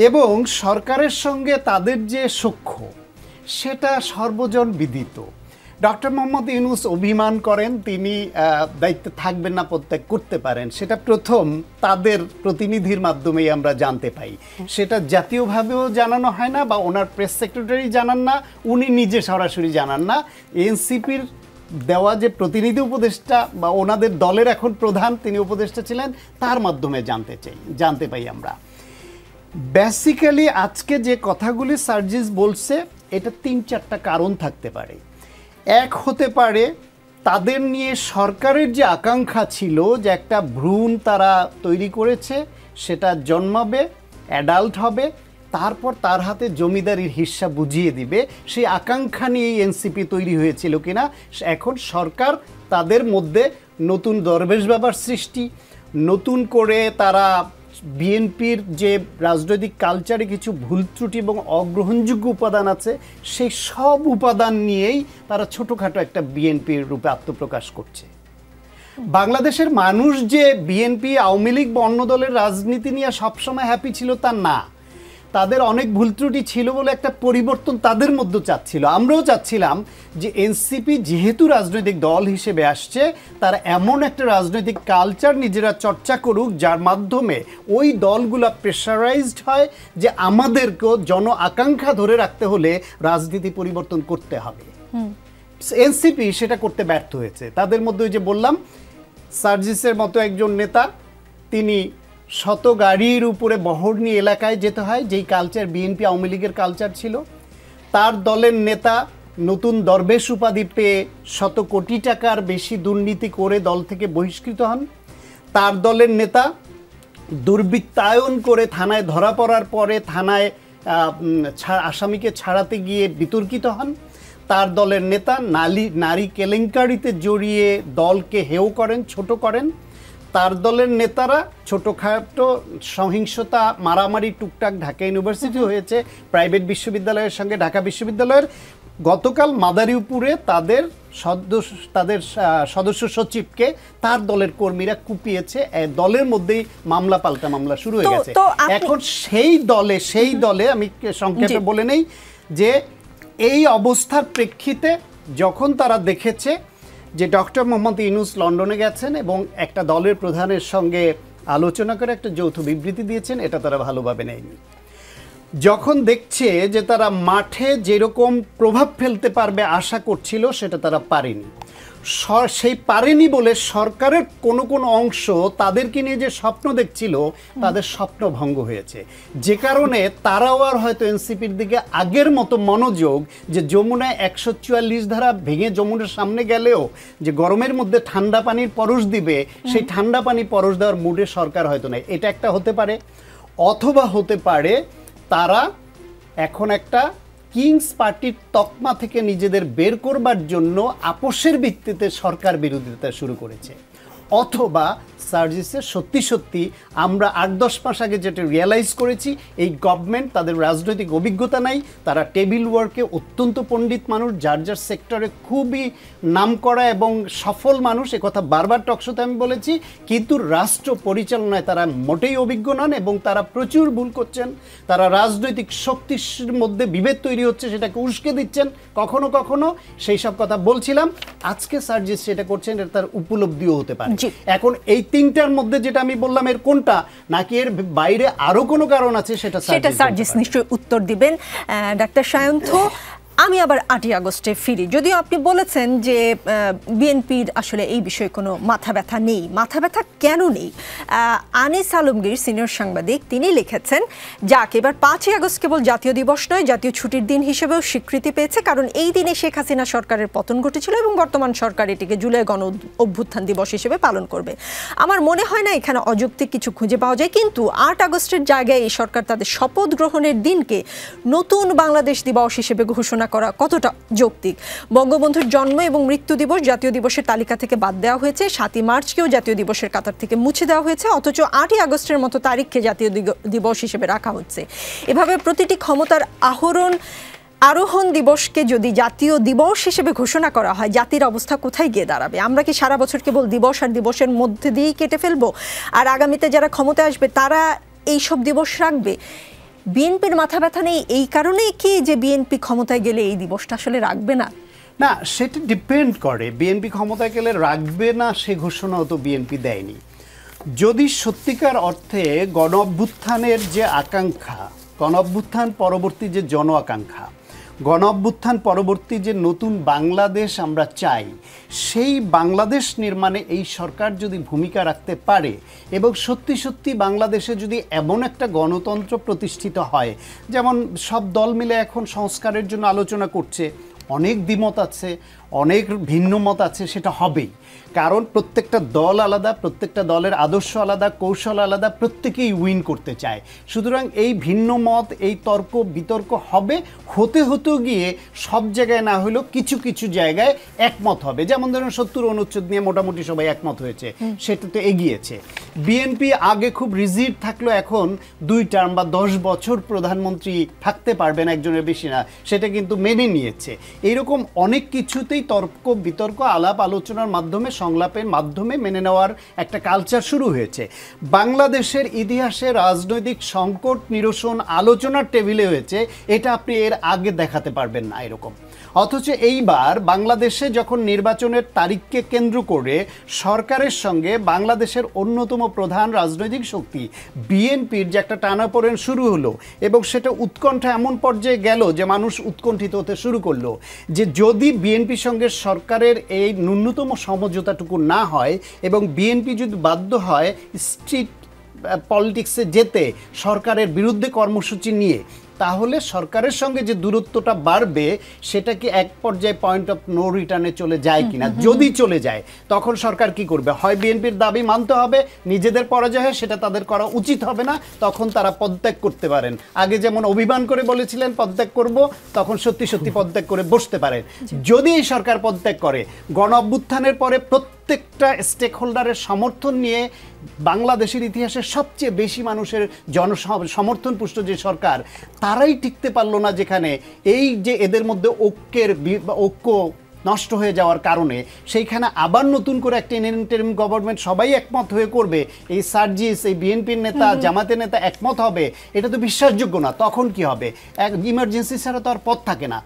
এবং সরকারের সঙ্গে তাদের যে সখ্য সেটা সর্বজন বিদিত। ডক্টর মোহাম্মদ ইউনূস অভিমান করেন তিনি দায়িত্বে থাকবেন না, পদত্যাগ করতে পারেন, সেটা প্রথম তাদের প্রতিনিধির মাধ্যমেই আমরা জানতে পাই। সেটা জাতীয়ভাবেও জানানো হয় না বা ওনার প্রেস সেক্রেটারি জানান না, উনি নিজে সরাসরি জানান না। এনসিপির দেওয়া যে প্রতিনিধি উপদেষ্টা বা ওনাদের দলের এখন প্রধান তিনি উপদেষ্টা ছিলেন তার মাধ্যমে জানতে পাই আমরা। বেসিক্যালি আজকে যে কথাগুলি সার্জিস বলছে এটা 3-4টা কারণ থাকতে পারে। এক হতে পারে তাদের নিয়ে সরকারের যে আকাঙ্ক্ষা ছিল যে একটা ভ্রূণ তারা তৈরি করেছে, সেটা জন্মাবে, অ্যাডাল্ট হবে, তারপর তার হাতে জমিদারির হিস্সা বুঝিয়ে দিবে, সেই আকাঙ্ক্ষা নিয়ে এনসিপি তৈরি হয়েছিল কিনা। এখন সরকার তাদের মধ্যে নতুন দরবেশ বাবার সৃষ্টি, নতুন করে তারা বিএনপির যে রাজনৈতিক কালচারে কিছু ভুল ত্রুটি এবং অগ্রহণযোগ্য উপাদান আছে সেই সব উপাদান নিয়েই তারা ছোটোখাটো একটা বিএনপির রূপে আত্মপ্রকাশ করছে। বাংলাদেশের মানুষ যে বিএনপি, আওয়ামী লীগ বা অন্য দলের রাজনীতি নিয়ে সবসময় হ্যাপি ছিল তা না, তাদের অনেক ভুল ত্রুটি ছিল বলে একটা পরিবর্তন তাদের মধ্যে চাচ্ছিল। আমরাও চাচ্ছিলাম যে এনসিপি যেহেতু রাজনৈতিক দল হিসেবে আসছে তারা এমন একটা রাজনৈতিক কালচার নিজেরা চর্চা করুক যার মাধ্যমে ওই দলগুলো প্রেশারাইজড হয় যে আমাদেরকেও জন আকাঙ্ক্ষা ধরে রাখতে হলে রাজনীতি পরিবর্তন করতে হবে। এনসিপি সেটা করতে ব্যর্থ হয়েছে। তাদের মধ্যে ওই যে বললাম সার্জিসের মতো একজন নেতা, তিনি শত গাড়ির উপরে বহর নিয়ে এলাকায় যেতে হয়, যেই কালচার বিএনপি আওয়ামী লীগের কালচার ছিল। তার দলের নেতা নতুন দরবেশ উপাধি পেয়ে শত কোটি টাকার বেশি দুর্নীতি করে দল থেকে বহিষ্কৃত হন। তার দলের নেতা দুর্বৃত্তায়ন করে থানায় ধরা পড়ার পরে থানায় আসামিকে ছাড়াতে গিয়ে বিতর্কিত হন। তার দলের নেতা নারী কেলেঙ্কারিতে জড়িয়ে দলকে হেয় করেন, ছোট করেন। তার দলের নেতারা ছোটোখাটো সহিংসতা, মারামারি টুকটাক ঢাকা ইউনিভার্সিটি হয়েছে প্রাইভেট বিশ্ববিদ্যালয়ের সঙ্গে ঢাকা বিশ্ববিদ্যালয়ের। গতকাল মাদারীপুরে তাদের সদস্য সচিবকে তার দলের কর্মীরা কুপিয়েছে। দলের মধ্যেই মামলা পাল্টা মামলা শুরু হয়ে গেছে। এখন সেই দলে আমি সংক্ষেপে বলে নেই যে এই অবস্থার প্রেক্ষিতে যখন তারা দেখেছে যে ডক্টর মোহাম্মদ ইউনূস লন্ডনে গেছেন এবং একটা দলের প্রধানের সঙ্গে আলোচনা করে একটা যৌথ বিবৃতি দিয়েছেন, এটা তারা ভালোভাবে নেয়নি। যখন দেখছে যে তারা মাঠে যেরকম প্রভাব ফেলতে পারবে আশা করছিল সেটা তারা পারেনি। সেই পারেনি বলে সরকারের কোনো কোনো অংশ তাদেরকে নিয়ে যে স্বপ্ন দেখছিল তাদের স্বপ্ন ভঙ্গ হয়েছে, যে কারণে তারাও আর হয়তো এনসিপির দিকে আগের মতো মনোযোগ, যে যমুনায় 144 ধারা ভেঙে যমুনার সামনে গেলেও যে গরমের মধ্যে ঠান্ডা পানির পরশ দিবে, সেই ঠান্ডা পানি পরশ দেওয়ার মুডে সরকার হয়তো নেই। এটা একটা হতে পারে, অথবা হতে পারে তারা এখন একটা কিংস পার্টির তকমা থেকে নিজেদের বের করবার জন্য আপোষের ভিত্তিতে সরকার বিরোধিতা শুরু করেছে, অথবা সার্জিসের সত্যি সত্যি আমরা 8-10 মাস আগে যেটা রিয়েলাইজ করেছি, এই গভর্নমেন্ট তাদের রাজনৈতিক অভিজ্ঞতা নাই, তারা টেবিল ওয়ার্কে অত্যন্ত পণ্ডিত মানুষ, যার যার সেক্টরে খুবই নামকরা এবং সফল মানুষ, একথা বারবার টকশোতে আমি বলেছি, কিন্তু রাষ্ট্র পরিচালনায় তারা মোটেই অভিজ্ঞ নন এবং তারা প্রচুর ভুল করছেন। তারা রাজনৈতিক শক্তির মধ্যে বিভেদ তৈরি হচ্ছে সেটাকে উস্কে দিচ্ছেন কখনো কখনো, সেই সব কথা বলছিলাম। আজকে সার্জিস সেটা করছেন, এটা তার উপলব্ধিও হতে পারে। এখন এই তিনটার মধ্যে যেটা আমি বললাম এর কোনটা, নাকি এর বাইরে আরো কোনো কারণ আছে, সেটা সার্জিস নিশ্চয়ই উত্তর দিবেন। ডাক্তার সায়ন্থ, আমি আবার 8ই আগস্টে ফিরি। যদিও আপনি বলেছেন যে বিএনপির আসলে এই বিষয়ে কোনো মাথা ব্যথা নেই। মাথা ব্যথা কেন নেই? আনিস আলমগীর সিনিয়র সাংবাদিক, তিনি লিখেছেন, যাক এবার 5ই আগস্ট কেবল জাতীয় দিবস নয়, জাতীয় ছুটির দিন হিসেবেও স্বীকৃতি পেয়েছে, কারণ এই দিনে শেখ হাসিনা সরকারের পতন ঘটেছিল এবং বর্তমান সরকার এটিকে জুলাই গণ অভ্যুত্থান দিবস হিসেবে পালন করবে। আমার মনে হয় না এখানে অযৌক্তিক কিছু খুঁজে পাওয়া যায়, কিন্তু 8 আগস্টের জায়গায় এই সরকার তাদের শপথ গ্রহণের দিনকে নতুন বাংলাদেশ দিবস হিসেবে ঘোষণা করা কতটা যৌক্তিক? বঙ্গবন্ধুর জন্ম এবং মৃত্যু দিবস জাতীয় দিবসের তালিকা থেকে বাদ দেওয়া হয়েছে, 7ই মার্চকেও জাতীয় দিবসের কাতার থেকে মুছে দেওয়া হয়েছে, অথচ 8ই আগস্টের মতো তারিখকে জাতীয় দিবস হিসেবে রাখা হচ্ছে। এভাবে প্রতিটি ক্ষমতার আরোহণ দিবসকে যদি জাতীয় দিবস হিসেবে ঘোষণা করা হয়, জাতির অবস্থা কোথায় গিয়ে দাঁড়াবে? আমরা কি সারা বছর কেবল দিবস আর দিবসের মধ্যে দিয়েই কেটে ফেলবো, আর আগামীতে যারা ক্ষমতায় আসবে তারা এই সব দিবস রাখবে? বিএনপির মাথা ব্যথা নেই এই কারণেই কি যে বিএনপি ক্ষমতায় গেলে এই দিবসটা আসলে রাখবে না? না, সেটা ডিপেন্ড করে। বিএনপি ক্ষমতায় গেলে রাখবে না সে ঘোষণাও তো বিএনপি দেয়নি। যদি সত্যিকার অর্থে গণ অভ্যুত্থানের যে আকাঙ্ক্ষা, গণ অভ্যুত্থান পরবর্তী যে জন আকাঙ্ক্ষা, গণ অভ্যুত্থান পরবর্তী যে নতুন বাংলাদেশ আমরা চাই, সেই বাংলাদেশ নির্মাণে এই সরকার যদি ভূমিকা রাখতে পারে এবং সত্যি সত্যি বাংলাদেশে যদি এমন একটা গণতন্ত্র প্রতিষ্ঠিত হয়, যেমন সব দল মিলে এখন সংস্কারের জন্য আলোচনা করছে, অনেক দ্বিমত আছে, অনেক ভিন্ন মত আছে, সেটা হবেই, কারণ প্রত্যেকটা দল আলাদা, প্রত্যেকটা দলের আদর্শ আলাদা, কৌশল আলাদা, প্রত্যেকেই উইন করতে চায়। সুতরাং এই ভিন্ন মত, এই তর্ক বিতর্ক হবে, হতেও গিয়ে সব জায়গায় না হলেও কিছু কিছু জায়গায় একমত হবে। যেমন ধরুন 70 অনুচ্ছেদ নিয়ে মোটামুটি সবাই একমত হয়েছে, সেটা তো এগিয়েছে। বিএনপি আগে খুব রিজিড থাকলো, এখন 2 টার্ম বা 10 বছর প্রধানমন্ত্রী থাকতে পারবেন একজনের বেশি না, সেটা কিন্তু মেনে নিয়েছে। এইরকম অনেক কিছুতেই তর্ক বিতর্ক, আলাপ আলোচনার মাধ্যমে, সংলাপের মাধ্যমে মেনে নেওয়ার একটা কালচার শুরু হয়েছে। বাংলাদেশের ইতিহাসে রাজনৈতিক সংকট নিরসন আলোচনার টেবিলে হয়েছে, এটা আপনি এর আগে দেখাতে পারবেন না এরকম। অথচ এইবার বাংলাদেশে যখন নির্বাচনের তারিখকে কেন্দ্র করে সরকারের সঙ্গে বাংলাদেশের অন্যতম প্রধান রাজনৈতিক শক্তি বিএনপির যে একটা টানাপোড়েন শুরু হলো, এবং সেটা উৎকণ্ঠা এমন পর্যায়ে গেল যে মানুষ উৎকণ্ঠিত হতে শুরু করলো যে যদি বিএনপির সঙ্গে সরকারের এই ন্যূনতম সমঝোতাটুকু না হয় এবং বিএনপি যদি বাধ্য হয় স্ট্রিট পলিটিক্সে যেতে সরকারের বিরুদ্ধে কর্মসূচি নিয়ে, তাহলে সরকারের সঙ্গে যে দূরত্বটা বাড়বে সেটা কি এক পর্যায়ে পয়েন্ট অফ নো রিটার্নে চলে যায় কিনা? যদি চলে যায় তখন সরকার কি করবে? হয় বিএনপির দাবি মানতে হবে, নিজেদের পরাজয় হয় সেটা তাদের করা উচিত হবে না, তখন তারা পদত্যাগ করতে পারেন। আগে যেমন অভিমান করে বলেছিলেন পদত্যাগ করব, তখন সত্যি সত্যি পদত্যাগ করে বসতে পারেন। যদি এই সরকার পদত্যাগ করে, গণ অভ্যুত্থানের পরে প্রত্যেকটা স্টেক হোল্ডারের সমর্থন নিয়ে বাংলাদেশের ইতিহাসে সবচেয়ে বেশি মানুষের সমর্থন পুষ্ট যে সরকার, তারাই টিকতে পারলো না, যেখানে এই যে এদের মধ্যে ঐক্য নষ্ট হয়ে যাওয়ার কারণে সেইখানে আবার নতুন করে একটা ইন্টারিম গভর্নমেন্ট সবাই একমত হয়ে করবে, এই সার্জিস, এই বিএনপির নেতা, জামাতের নেতা একমত হবে, এটা তো বিশ্বাসযোগ্য না। তখন কি হবে? ইমার্জেন্সি ছাড়া তো আর পথ থাকে না।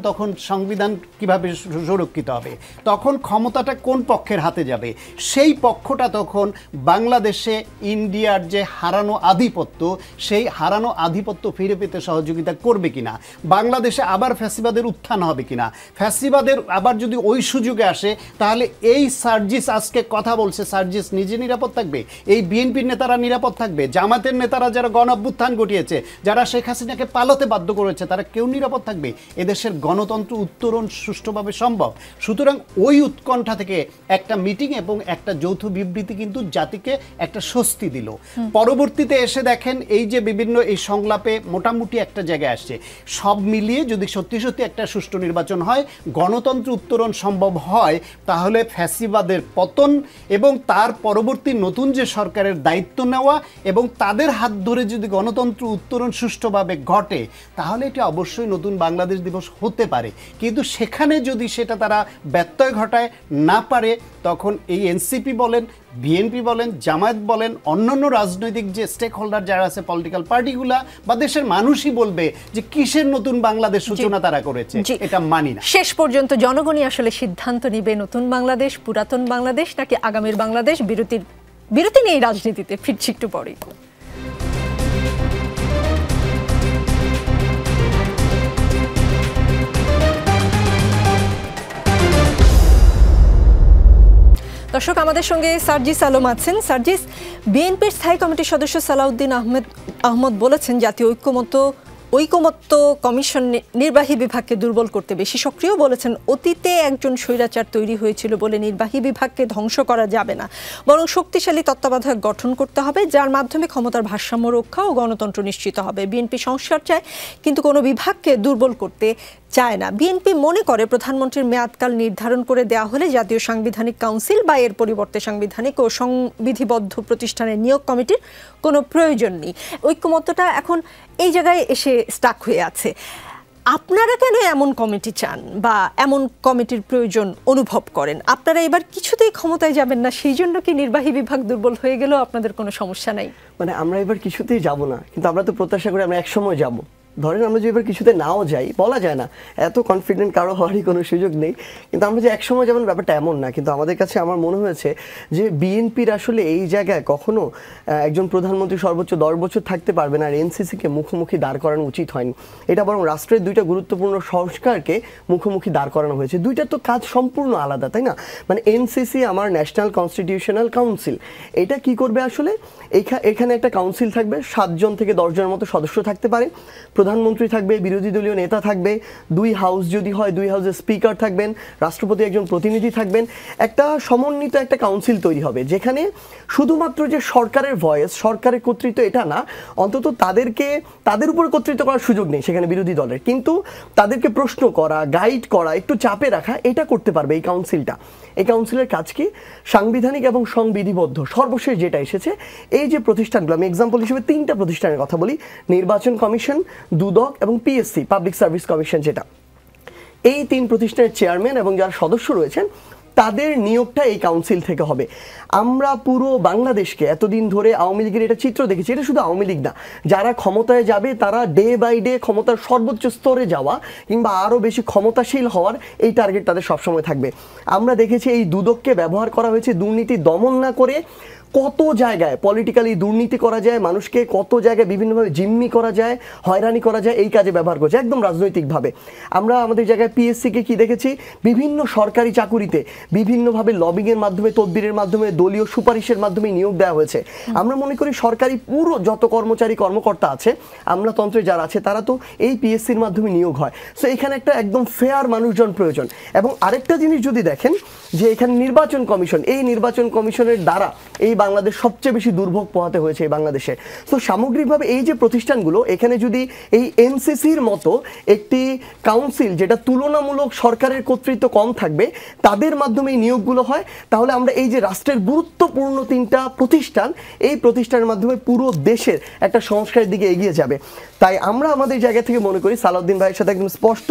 তখন সংবিধান কিভাবে সুরক্ষিত হবে? তখন ক্ষমতাটা কোন পক্ষের হাতে যাবে? সেই পক্ষটা তখন বাংলাদেশে ইন্ডিয়ার যে হারানো আধিপত্য, সেই হারানো আধিপত্য ফিরে পেতে সহযোগিতা করবে কিনা, বাংলাদেশে আবার ফ্যাসিবাদের উত্থান হবে কিনা, ফ্যাসিবাদের আবার যদি ওই সুযোগে আসে, তাহলে এই সার্জিস আজকে কথা বলছে, সার্জিস নিজে নিরাপদ থাকবে? এই বিএনপির নেতারা নিরাপদ থাকবে? জামাতের নেতারা যারা গণ-অভ্যুত্থান ঘটিয়েছে, যারা শেখ হাসিনাকে পালাতে বাধ্য করেছে, তারা কেউ নিরাপদ থাকবে? এদেশের গণতন্ত্র উত্তরণ সুষ্ঠুভাবে সম্ভব? সুতরাং ওই উৎকণ্ঠা থেকে একটা মিটিং এবং একটা যৌথ বিবৃতি কিন্তু জাতিকে একটা স্বস্তি দিল। পরবর্তীতে এসে দেখেন এই যে বিভিন্ন এই সংলাপে মোটামুটি একটা জায়গায় আসছে। সব মিলিয়ে যদি সত্যি সত্যি একটা সুষ্ঠু নির্বাচন হয়, গণতন্ত্র উত্তরণ সম্ভব হয়, তাহলে ফ্যাসিবাদের পতন এবং তার পরবর্তী নতুন যে সরকারের দায়িত্ব নেওয়া এবং তাদের হাত ধরে যদি গণতন্ত্র উত্তরণ সুষ্ঠুভাবে ঘটে, তাহলে এটা অবশ্যই নতুন বাংলাদেশ দিবস হতে পারে। কিন্তু সেখানে যদি সেটা তারা ব্যত্যয় ঘটায় না পারে, তখন এই এনসিপি বলেন, বিএনপি বলেন, জামায়াত বলেন, অন্যান্য রাজনৈতিক যে স্টেক হোল্ডার যারা আছে, পলিটিক্যাল পার্টিগুলা বা দেশের মানুষই বলবে যে কিসের নতুন বাংলাদেশ সূচনা তারা করেছে, এটা মানি না। শেষ পর্যন্ত জনগণই আসলে সিদ্ধান্ত নিবে নতুন বাংলাদেশ, পুরাতন বাংলাদেশ নাকি আগামীর বাংলাদেশ। বিরতি নেই রাজনীতিতে, ফিরছি একটু পরেই। দর্শক, আমাদের সঙ্গে সার্জিস আলম আছেন। সার্জিস, বিএনপির স্থায়ী কমিটির সদস্য সালাউদ্দিন আহমদ বলেছেন জাতীয় ঐকমত্য কমিশন নির্বাহী বিভাগকে দুর্বল করতে বেশি সক্রিয়। বলেছেন অতীতে একজন স্বৈরাচার তৈরি হয়েছিল বলে নির্বাহী বিভাগকে ধ্বংস করা যাবে না, বরং শক্তিশালী তত্ত্বাবধায়ক গঠন করতে হবে যার মাধ্যমে ক্ষমতার ভারসাম্য রক্ষা ও গণতন্ত্র নিশ্চিত হবে। বিএনপি সংস্কার চায় কিন্তু কোনো বিভাগকে দুর্বল করতে চায় না। বিএনপি মনে করে প্রধানমন্ত্রীর মেয়াদকাল নির্ধারণ করে দেওয়া হলে জাতীয় সাংবিধানিক কাউন্সিল বা এর পরিবর্তে সাংবিধানিক ও সংবিধিবদ্ধ প্রতিষ্ঠানের নিয়োগ কমিটির কোনো প্রয়োজন নেই। ঐক্যমত্যটা এখন এই জায়গায় এসে স্টাক হয়ে আছে। আপনারা কেন এমন কমিটি চান বা এমন কমিটির প্রয়োজন অনুভব করেন? আপনারা এবার কিছুতেই ক্ষমতায় যাবেন না, সেই জন্য কি নির্বাহী বিভাগ দুর্বল হয়ে গেলেও আপনাদের কোনো সমস্যা নাই? মানে আমরা এবার কিছুতেই যাব না, কিন্তু আমরা তো প্রত্যাশা করি আমরা একসময় যাব। ধরেন আমরা যে এবার কিছুতে নাও যাই, বলা যায় না, এত কনফিডেন্ট কারো হওয়ারই কোনো সুযোগ নেই, কিন্তু আমরা যে একসময় যাবেন ব্যাপারটা এমন না। কিন্তু আমাদের কাছে আমার মনে হয়েছে যে বিএনপির আসলে এই জায়গায় কখনো একজন প্রধানমন্ত্রী সর্বোচ্চ 10 বছর থাকতে পারবে না আর এনসিসিকে মুখোমুখি দাঁড় করানো উচিত হয়নি। এটা বরং রাষ্ট্রের দুইটা গুরুত্বপূর্ণ সংস্কারকে মুখোমুখি দাঁড় করানো হয়েছে। দুইটার তো কাজ সম্পূর্ণ আলাদা, তাই না? মানে এনসিসি আমার ন্যাশনাল কনস্টিটিউশনাল কাউন্সিল, এটা কি করবে আসলে? এখানে একটা কাউন্সিল থাকবে, 7 জন থেকে 10 জনের মতো সদস্য থাকতে পারে, প্রধানমন্ত্রী থাকবে, বিরোধী দলীয় নেতা থাকবে, 2 হাউস যদি হয় 2 হাউসের স্পিকার থাকবেন, রাষ্ট্রপতি একজন প্রতিনিধি থাকবেন। একটা সমন্বিত একটা কাউন্সিল তৈরি হবে যেখানে শুধুমাত্র যে সরকারের ভয়েস, সরকারের কর্তৃত্ব এটা না, অন্তত তাদের উপর কর্তৃত্ব করার সুযোগ নেই সেখানে বিরোধী দলের, কিন্তু তাদেরকে প্রশ্ন করা, গাইড করা, একটু চাপে রাখা, এটা করতে পারবে এই কাউন্সিলটা। এই কাউন্সিলের কাজ কি? সাংবিধানিক এবং সংবিধিবদ্ধ সর্বশেষ যেটা এসেছে, এই যে প্রতিষ্ঠানগুলো, আমি এক্সাম্পল হিসেবে 3টা প্রতিষ্ঠানের কথা বলি, নির্বাচন কমিশন, দুদক এবং পিএসসি, পাবলিক সার্ভিস কমিশন, যেটা এই 3 প্রতিষ্ঠানের চেয়ারম্যান এবং যারা সদস্য রয়েছেন তাদের নিয়োগটা এই কাউন্সিল থেকে হবে। আমরা পুরো বাংলাদেশকে এতদিন ধরে আওয়ামী লীগের এটা চিত্র দেখেছি, এটা শুধু আওয়ামী লীগ না, যারা ক্ষমতায় যাবে তারা ডে বাই ডে ক্ষমতার সর্বোচ্চ স্তরে যাওয়া কিংবা আরও বেশি ক্ষমতাশীল হওয়ার এই টার্গেট তাদের সবসময় থাকবে। আমরা দেখেছি এই দুদককে ব্যবহার করা হয়েছে দুর্নীতি দমন না করে, কত জায়গায় পলিটিক্যালি দুর্নীতি করা যায়, মানুষকে কত জায়গায় বিভিন্নভাবে জিম্মি করা যায়, হয়রানি করা যায়, এই কাজে ব্যবহার করছে একদম রাজনৈতিকভাবে। আমরা আমাদের জায়গায় পিএসসিকে কি দেখেছি, বিভিন্ন সরকারি চাকুরিতে বিভিন্নভাবে লবিংয়ের মাধ্যমে, তদবিরের মাধ্যমে, দলীয় সুপারিশের মাধ্যমে নিয়োগ দেওয়া হয়েছে। আমরা মনে করি সরকারি পুরো যত কর্মচারী কর্মকর্তা আছে, আমলাতন্ত্রে যারা আছে, তারা তো এই পিএসসির মাধ্যমে নিয়োগ হয়। সো এখানে একটা একদম ফেয়ার মানুষজন প্রয়োজন। এবং আরেকটা জিনিস যদি দেখেন যে এখানে নির্বাচন কমিশন, এই নির্বাচন কমিশনের দ্বারা এই বাংলাদেশ সবচেয়ে বেশি দুর্ভোগ পোহাতে হয়েছে এই বাংলাদেশে। তো সামগ্রিকভাবে এই যে প্রতিষ্ঠানগুলো, এখানে যদি এই এনসিসির মতো একটি কাউন্সিল, যেটা তুলনামূলক সরকারের কর্তৃত্ব কম থাকবে, তাদের মাধ্যমে এই নিয়োগগুলো হয়, তাহলে আমরা এই যে রাষ্ট্রের গুরুত্বপূর্ণ 3টা প্রতিষ্ঠান, এই প্রতিষ্ঠানের মাধ্যমে পুরো দেশের একটা সংস্কারের দিকে এগিয়ে যাবে। তাই আমরা আমাদের জায়গা থেকে মনে করি সালাউদ্দিন ভাইয়ের সাথে একদম স্পষ্ট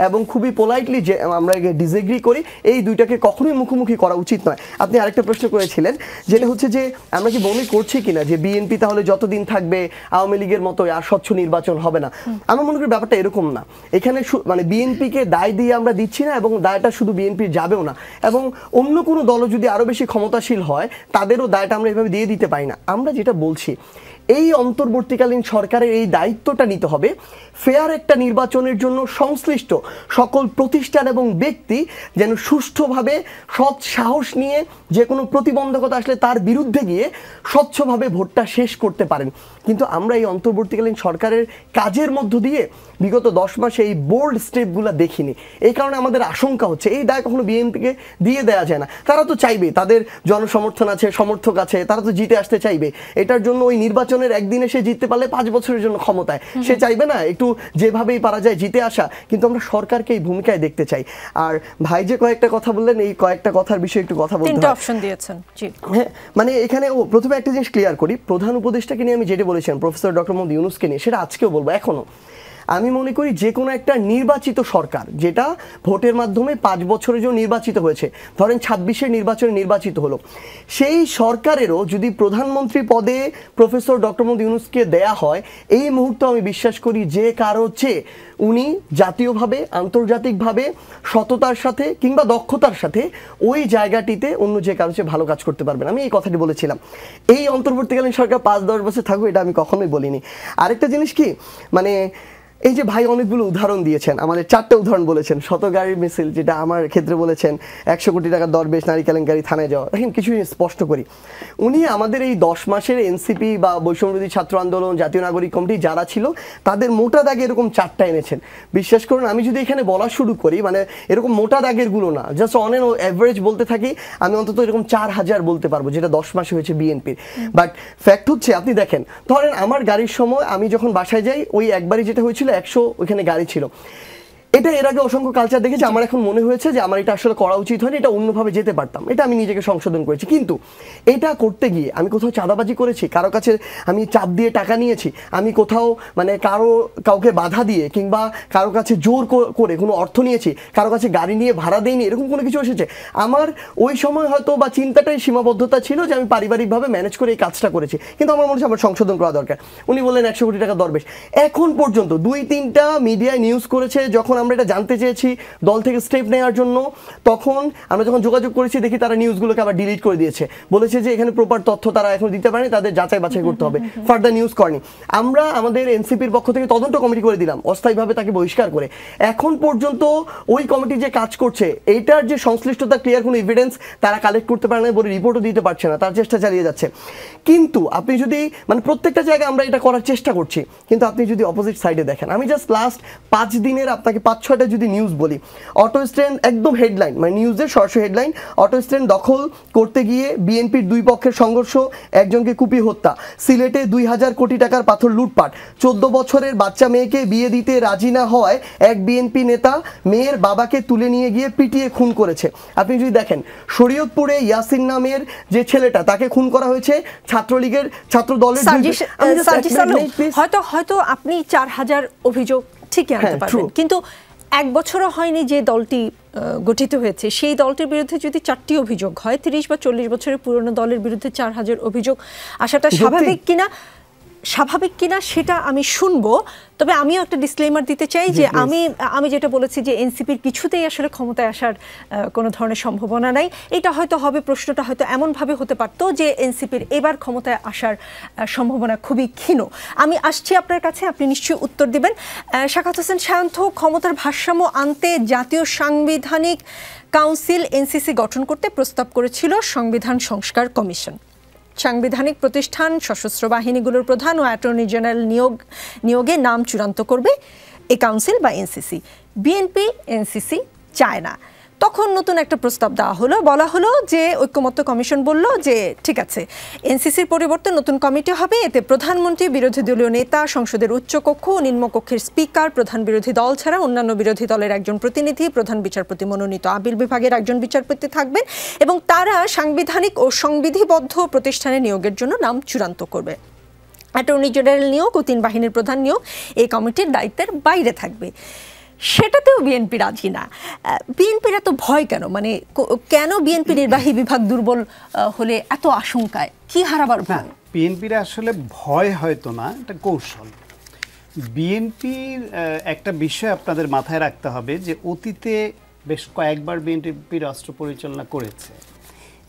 এবং খুবই পোলাইটলি যে আমরা ডিসএগ্রি করি, এই দুইটাকে কখনোই মুখোমুখি করা উচিত নয়। আপনি আরেকটা প্রশ্ন করেছিলেন, যেটা হচ্ছে যে আমরা কি মনে করছি কিনা যে বিএনপি তাহলে যতদিন থাকবে আওয়ামী লীগের মতো আর স্বচ্ছ নির্বাচন হবে না। আমরা মনে করি ব্যাপারটা এরকম না। এখানে মানে বিএনপিকে দায় দিয়ে আমরা দিচ্ছি না, এবং দায়টা শুধু বিএনপির যাবেও না, এবং অন্য কোনো দলও যদি আরও বেশি ক্ষমতাশীল হয় তাদেরও দায়টা আমরা এভাবে দিয়ে দিতে পারি না। আমরা যেটা বলছি, এই অন্তর্বর্তীকালীন সরকারের এই দায়িত্বটা নিতে হবে ফেয়ার একটা নির্বাচনের জন্য সংশ্লিষ্ট সকল প্রতিষ্ঠান এবং ব্যক্তি যেন সুষ্ঠুভাবে সৎ সাহস নিয়ে যে কোনো প্রতিবন্ধকতা আসলে তার বিরুদ্ধে গিয়ে স্বচ্ছভাবে ভোটটা শেষ করতে পারেন। কিন্তু আমরা এই অন্তর্বর্তীকালীন সরকারের কাজের মধ্য দিয়ে বিগত 10 মাসে এই বোল্ড স্টেপগুলো দেখিনি। এই কারণে আমাদের আশঙ্কা হচ্ছে এই দায় কখনো বিএনপিকে দিয়ে দেওয়া যায় না। তারা তো চাইবে, তাদের জনসমর্থন আছে, সমর্থক আছে, তারা তো জিতে আসতে চাইবে। এটার জন্য ওই নির্বাচনের একদিনে সে জিততে পারলে 5 বছরের জন্য ক্ষমতায় সে চাইবে না একটু যেভাবেই পারা যায় জিতে আসা। কিন্তু আমরা সরকারকে এই ভূমিকায় দেখতে চাই। আর ভাই যে কয়েকটা কথা বললেন, এই কয়েকটা কথার বিষয়ে একটু কথা বলতে তিনটা অপশন দিয়েছেন। জি হ্যাঁ, মানে এখানে প্রথমে একটা জিনিস ক্লিয়ার করি, প্রধান উপদেষ্টাকে নিয়ে আমি যেটা বলেছেন প্রফেসর ডক্টর মোহাম্মদ ইউনূসকে নিয়ে, সেটা আজকেও বলবো। এখনো আমি মনে করি যে কোনো একটা নির্বাচিত সরকার যেটা ভোটের মাধ্যমে 5 বছরের জন্য নির্বাচিত হয়েছে, ধরেন 26-এর নির্বাচনে নির্বাচিত হলো, সেই সরকারেরও যদি প্রধানমন্ত্রী পদে প্রফেসর ডক্টর মোহাম্মদ ইউনূসকে দেয়া হয়, এই মুহূর্তে আমি বিশ্বাস করি যে কারো চেয়ে উনি জাতীয়ভাবে আন্তর্জাতিকভাবে সততার সাথে কিংবা দক্ষতার সাথে ওই জায়গাটিতে অন্য যে কারো চেয়ে ভালো কাজ করতে পারবেন। আমি এই কথাটি বলেছিলাম। এই অন্তর্বর্তীকালীন সরকার 5-10 বছর থাকুক এটা আমি কখনোই বলিনি। আরেকটা জিনিস কি, মানে এই যে ভাই অনেকগুলো উদাহরণ দিয়েছেন, আমাদের 4টা উদাহরণ বলেছেন, শত গাড়ির মিছিল, যেটা আমার ক্ষেত্রে বলেছেন 100 কোটি টাকার দরবেশ, নারী কেলেঙ্কারি, থানায় যাওয়া। দেখেন কিছু স্পষ্ট করি, উনি আমাদের এই 10 মাসের এনসিপি বা বৈষম্যবিরোধী ছাত্র আন্দোলন, জাতীয় নাগরিক কমিটি যারা ছিল তাদের মোটা দাগে এরকম 4টা এনেছেন। বিশ্বাস করুন আমি যদি এখানে বলা শুরু করি, মানে এরকম মোটা দাগের গুলো না, জাস্ট অন এন অ্যাভারেজ বলতে থাকি, আমি অন্তত এরকম 4000 বলতে পারবো যেটা 10 মাসে হয়েছে বিএনপির। বাট ফ্যাক্ট হচ্ছে, আপনি দেখেন, ধরেন আমার গাড়ির সময় আমি যখন বাসায় যাই, ওই একবারই যেটা হয়েছিল 100 ওইখানে গাড়ি ছিল। এটা এর আগে অসংখ্য কালচার দেখেছি, আমার এখন মনে হয়েছে যে আমার এটা আসলে করা উচিত হয়নি, এটা অন্যভাবে যেতে পারতাম, এটা আমি নিজেকে সংশোধন করেছি। কিন্তু এটা করতে গিয়ে আমি কোথাও চাঁদাবাজি করেছি, কারো কাছে আমি চাপ দিয়ে টাকা নিয়েছি, আমি কোথাও মানে কাউকে বাধা দিয়ে কিংবা কারো কাছে জোর করে কোনো অর্থ নিয়েছি, কারো কাছে গাড়ি নিয়ে ভাড়া দেয়নি, এরকম কোনো কিছু এসেছে? আমার ওই সময় হয়তো বা চিন্তাটাই সীমাবদ্ধতা ছিল যে আমি পারিবারিকভাবে ম্যানেজ করে এই কাজটা করেছি, কিন্তু আমার মনে হচ্ছে আমার সংশোধন করা দরকার। উনি বললেন 100 কোটি টাকা দরবেশ। এখন পর্যন্ত 2-3টা মিডিয়ায় নিউজ করেছে, যখন আমরা এটা জানতে চেয়েছি দল থেকে স্টেপ নেওয়ার জন্য, তখন আমরা যখন যোগাযোগ করেছি দেখি তারা নিউজগুলোকে আবার ডিলিট করে দিয়েছে, বলেছে যে এখানে প্রপার তথ্য তারা এখন দিতে পারেনি, তাদের যাচাই বাছাই করতে হবে, ফার্দার নিউজ করেনি। আমরা আমাদের এনসিপির পক্ষ থেকে তদন্ত কমিটি করে দিলাম অস্থায়ীভাবে তাকে বহিষ্কার করে। এখন পর্যন্ত ওই কমিটি যে কাজ করছে এইটার যে সংশ্লিষ্টতা ক্লিয়ার কোনো এভিডেন্স তারা কালেক্ট করতে পারে না, বলে রিপোর্টও দিতে পারছে না, তার চেষ্টা চালিয়ে যাচ্ছে। কিন্তু আপনি যদি মানে প্রত্যেকটা জায়গায় আমরা এটা করার চেষ্টা করছি, কিন্তু আপনি যদি অপোজিট সাইডে দেখেন, আমি জাস্ট লাস্ট 5 দিনের আপনাকে 5-6টা যদি নিউজ বলি, অটো স্ট্যান্ড একদম হেডলাইন, মানে নিউজের সরাসরি হেডলাইন, অটো স্ট্যান্ড দখল করতে গিয়ে বিএনপির 2 পক্ষের সংঘর্ষ, একজনকে কুপিয়ে হত্যা, সিলেটে 2000 কোটি টাকার পাথর লুটপাট, 14 বছরের বাচ্চা মেয়েকে বিয়ে দিতে রাজি না হওয়ায় এক বিএনপি নেতা মেয়ের বাবাকে তুলে নিয়ে গিয়ে পিটিয়ে খুন করেছে। আপনি যদি দেখেন শরীয়তপুরে ইয়াসিন নামের যে ছেলেটা, তাকে খুন করা হয়েছে ছাত্রলীগের ছাত্র দলের। হয়তো আপনি 4000 অভিযোগ ঠিকই আনতে পারবেন, কিন্তু 1 বছরও হয়নি যে দলটি গঠিত হয়েছে, সেই দলটির বিরুদ্ধে যদি 4টি অভিযোগ হয়, 30 বা 40 বছরের পুরনো দলের বিরুদ্ধে 4000 অভিযোগ আসাটা স্বাভাবিক কিনা সেটা আমি শুনবো। তবে আমিও একটা ডিসক্লেমার দিতে চাই যে আমি যেটা বলেছি যে এনসিপির কিছুতেই আসলে ক্ষমতায় আসার কোনো ধরনের সম্ভাবনা নাই। এটা হয়তো হবে, প্রশ্নটা হয়তো এমনভাবে হতে পারতো যে এনসিপির এবার ক্ষমতায় আসার সম্ভাবনা খুবই ক্ষীণ। আমি আসছি আপনার কাছে, আপনি নিশ্চয়ই উত্তর দিবেন। সাখাওয়াত হোসেন সায়ন্ত, ক্ষমতার ভারসাম্য আনতে জাতীয় সাংবিধানিক কাউন্সিল এনসিসি গঠন করতে প্রস্তাব করেছিল সংবিধান সংস্কার কমিশন। সাংবিধানিক প্রতিষ্ঠান, সশস্ত্র বাহিনীগুলোর প্রধান ও অ্যাটর্নি জেনারেল নিয়োগে নাম চূড়ান্ত করবে এই কাউন্সিল বা এনসিসি। বিএনপি এনসিসি চায় না। তখন নতুন একটা প্রস্তাব দেওয়া হলো, বলা হলো যে ঐক্যমত্য কমিশন বলল যে ঠিক আছে, এনসিসির পরিবর্তে নতুন কমিটি হবে, এতে প্রধানমন্ত্রী, বিরোধী দলীয় নেতা, সংসদের উচ্চকক্ষ ও নিম্নকক্ষের স্পিকার, প্রধান বিরোধী দল ছাড়া অন্যান্য বিরোধী দলের একজন প্রতিনিধি, প্রধান বিচারপতি মনোনীত আপিল বিভাগের একজন বিচারপতি থাকবেন এবং তারা সাংবিধানিক ও সংবিধিবদ্ধ প্রতিষ্ঠানে নিয়োগের জন্য নাম চূড়ান্ত করবে। অ্যাটর্নি জেনারেল নিয়োগ ও 3 বাহিনীর প্রধান নিয়োগ এই কমিটির দায়িত্বের বাইরে থাকবে। সেটাতেও বিএনপি রাজি না। বিএনপির এত ভয় কেন? মানে কেন বিএনপি নির্বাহী বিভাগ দুর্বল হলে এত আশঙ্কায়? কি হারাবার ভয়? বিএনপির আসলে ভয় হয়তো না, এটা কৌশল। বিএনপির একটা বিষয় আপনাদের মাথায় রাখতে হবে যে অতীতে বেশ কয়েকবার বিএনপি রাষ্ট্র পরিচালনা করেছে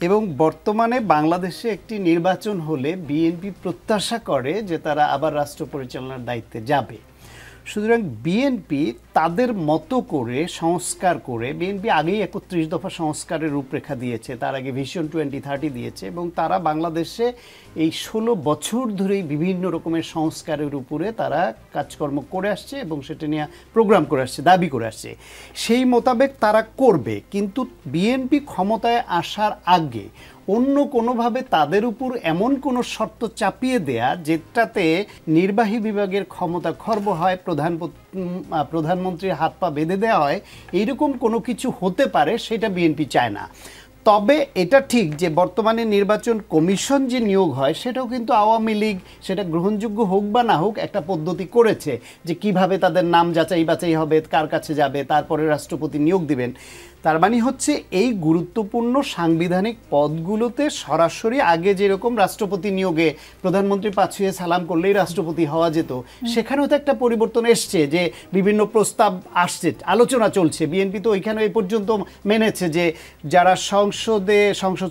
এবং বর্তমানে বাংলাদেশে একটি নির্বাচন হলে বিএনপি প্রত্যাশা করে যে তারা আবার রাষ্ট্র পরিচালনার দায়িত্বে যাবে। সুতরাং বিএনপি তাদের মতো করে সংস্কার করে, বিএনপি আগেই 31 দফা সংস্কারের রূপরেখা দিয়েছে, তার আগে ভিশন 2030 দিয়েছে, এবং তারা বাংলাদেশে এই 16 বছর ধরেই বিভিন্ন রকমের সংস্কারের উপরে তারা কাজকর্ম করে আসছে এবং সেটা নিয়ে প্রোগ্রাম করে আসছে, দাবি করে আসছে। সেই মোতাবেক তারা করবে, কিন্তু বিএনপি ক্ষমতায় আসার আগে অন্য কোনোভাবে তাদের উপর এমন কোনো শর্ত চাপিয়ে দেয়া যেটাতে নির্বাহী বিভাগের ক্ষমতা খর্ব হয়, প্রধানমন্ত্রীর হাত পা বেঁধে দেওয়া হয়, এইরকম কোনো কিছু হতে পারে সেটা বিএনপি চায় না। তবে এটা ঠিক যে বর্তমানে নির্বাচন কমিশন যে নিয়োগ হয় সেটাও কিন্তু আওয়ামী লীগ, সেটা গ্রহণযোগ্য হোক বা না হোক, একটা পদ্ধতি করেছে যে কিভাবে তাদের নাম যাচাই বাছাই হবে, কার কাছে যাবে, তারপরে রাষ্ট্রপতি নিয়োগ দিবেন। তার মানে হচ্ছে এই গুরুত্বপূর্ণ সাংবিধানিক পদগুলোতে সরাসরি আগে যেরকম রাষ্ট্রপতি নিয়োগে প্রধানমন্ত্রী পা ছুঁয়ে সালাম করলেই রাষ্ট্রপতি হওয়া যেত, সেখানেও তো একটা পরিবর্তন এসছে যে বিভিন্ন প্রস্তাব আসছে, আলোচনা চলছে। বিএনপি তো ওইখানে এই পর্যন্ত মেনেছে যে যারা সংসদ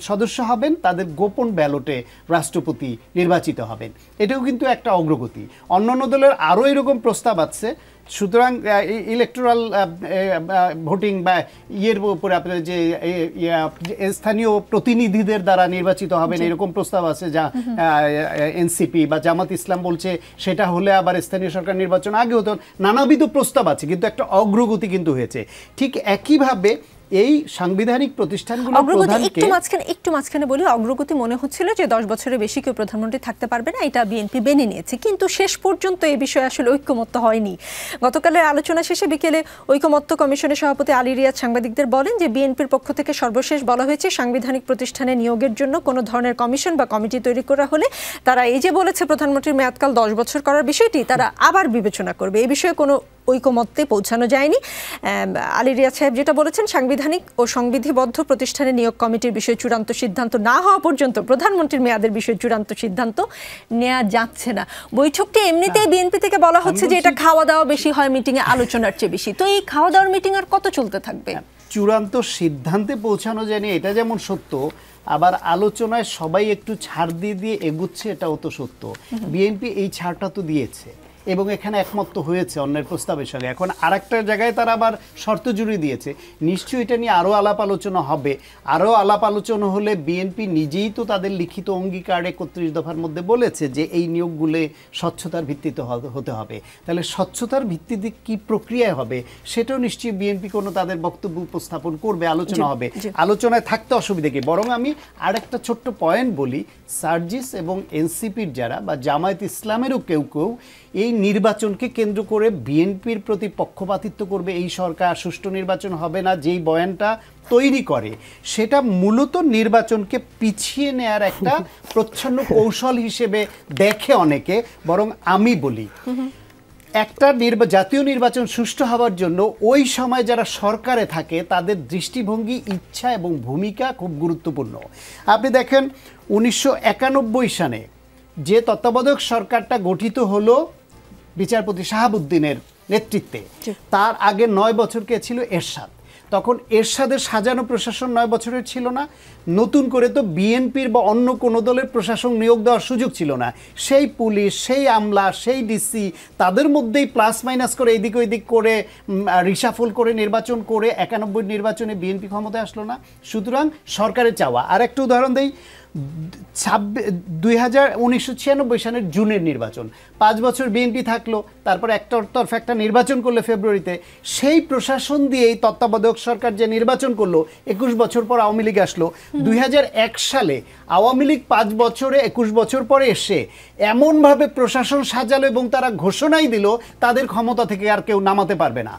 সদস্য হবেন তাদের গোপন ব্যালটে রাষ্ট্রপতি নির্বাচিত হবেন। এটাও কিন্তু একটা অগ্রগতি। অন্যান্য দলের আরও এরকম প্রস্তাব আছে। সুতরাং ইলেকটোরাল ভোটিং বা ইয়ের উপরে আপনার যে স্থানীয় প্রতিনিধিদের দ্বারা নির্বাচিত হবেন এরকম প্রস্তাব আছে, যা এনসিপি বা জামাত ইসলাম বলছে সেটা হলে আবার স্থানীয় সরকার নির্বাচন আগে হতো। নানাবিধ প্রস্তাব আছে, কিন্তু একটা অগ্রগতি কিন্তু হয়েছে। ঠিক একইভাবে এই সাংবিধানিক প্রতিষ্ঠানগুলো একটু মাঝখানে বলি, অগ্রগতি মনে হচ্ছিল যে 10 বছরের বেশি কেউ প্রধানমন্ত্রী থাকতে পারবে না, এটা বিএনপি মেনে নিয়েছে, কিন্তু শেষ পর্যন্ত এই বিষয়ে আসলে ঐক্যমত্য হয়নি। গতকালের আলোচনা শেষে বিকেলে ঐকমত্য কমিশনের সভাপতি আলী রিয়াদ সাংবাদিকদের বলেন যে বিএনপির পক্ষ থেকে সর্বশেষ বলা হয়েছে সাংবিধানিক প্রতিষ্ঠানে নিয়োগের জন্য কোনো ধরনের কমিশন বা কমিটি তৈরি করা হলে তারা এই যে বলেছে প্রধানমন্ত্রীর মেয়াদকাল 10 বছর করার বিষয়টি তারা আবার বিবেচনা করবে। এই বিষয়ে কোনো ঐকমত্যে পৌঁছানো যায়নি। আলী রিয়াদ সাহেব যেটা বলেছেন, সাংবিধানিক ও সংবিধিবদ্ধ প্রতিষ্ঠানে নিয়োগ কমিটির বিষয়ে চূড়ান্ত সিদ্ধান্ত না হওয়া পর্যন্ত প্রধানমন্ত্রীর মেয়াদের বিষয়ে চূড়ান্ত সিদ্ধান্ত নেওয়া যাচ্ছে না। বৈঠকটি এমনিতেই বিএনপি থেকে বলা হচ্ছে যে এটা খাওয়া দাওয়া বেশি হয় মিটিংয়ে আলোচনার চেয়ে বেশি। তো এই খাওয়া দাওয়ার মিটিং আর কত চলতে থাকবে? চূড়ান্ত সিদ্ধান্তে পৌঁছানো যায়নি এটা যেমন সত্য, আবার আলোচনায় সবাই একটু ছাড় দিয়ে এগুচ্ছে এটাও তো সত্য। বিএনপি এই ছাড়টা তো দিয়েছে এবং এখানে একমত হয়েছে অন্যের প্রস্তাবের সঙ্গে। এখন আরেকটা জায়গায় তারা আবার শর্ত জুড়ে দিয়েছে। নিশ্চয়ই এটা নিয়ে আরও আলাপ আলোচনা হবে। আরও আলাপ আলোচনা হলে বিএনপি নিজেই তো তাদের লিখিত অঙ্গীকারে 31 দফার মধ্যে বলেছে যে এই নিয়োগগুলো স্বচ্ছতার ভিত্তিতে হতে হবে। তাহলে স্বচ্ছতার ভিত্তিতে কি প্রক্রিয়ায় হবে সেটাও নিশ্চয়ই বিএনপি কোনো তাদের বক্তব্য উপস্থাপন করবে, আলোচনা হবে। আলোচনায় থাকতে অসুবিধা কি? বরং আমি আরেকটা ছোট্ট পয়েন্ট বলি, সার্জিস এবং এনসিপির যারা বা জামায়াত ইসলামেরও কেউ কেউ এই নির্বাচনকে কেন্দ্র করে বিএনপির প্রতি পক্ষপাতিত্ব করবে, এই সরকার সুষ্ঠু নির্বাচন হবে না, যেই বয়ানটা তৈরি করে সেটা মূলত নির্বাচনকে পিছিয়ে নেয়ার একটা প্রচ্ছন্ন কৌশল হিসেবে দেখে অনেকে। বরং আমি বলি একটা জাতীয় নির্বাচন সুষ্ঠু হওয়ার জন্য ওই সময় যারা সরকারে থাকে তাদের দৃষ্টিভঙ্গি, ইচ্ছা এবং ভূমিকা খুব গুরুত্বপূর্ণ। আপনি দেখেন 1991 সালে যে তত্ত্বাবধায়ক সরকারটা গঠিত হলো বিচারপতি শাহাবুদ্দিনের নেতৃত্বে, তার আগে 9 বছর কে ছিল? এরশাদ। তখন এরশাদের সাজানো প্রশাসন 9 বছরের ছিল না। নতুন করে তো বিএনপির বা অন্য কোনো দলের প্রশাসন নিয়োগ দেওয়ার সুযোগ ছিল না। সেই পুলিশ, সেই আমলা, সেই ডিসি তাদের মধ্যেই প্লাস মাইনাস করে এদিক ওইদিক করে রিসাফল করে নির্বাচন করে 91 নির্বাচনে বিএনপি ক্ষমতায় আসলো না। সুতরাং সরকারের চাওয়া। আর একটা উদাহরণ দেই, 1996 সালের জুনের নির্বাচন, 5 বছর বিএনপি থাকলো, তারপর একতরফা একটা নির্বাচন করলো ফেব্রুয়ারিতে। সেই প্রশাসন দিয়েই তত্ত্বাবধায়ক সরকার যে নির্বাচন করলো, 21 বছর পর আওয়ামী লীগ আসলো। 2001 সালে আওয়ামী লীগ 5 বছরে 21 বছর পরে এসে এমনভাবে প্রশাসন সাজালো এবং তারা ঘোষণাই দিল তাদের ক্ষমতা থেকে আর কেউ নামাতে পারবে না।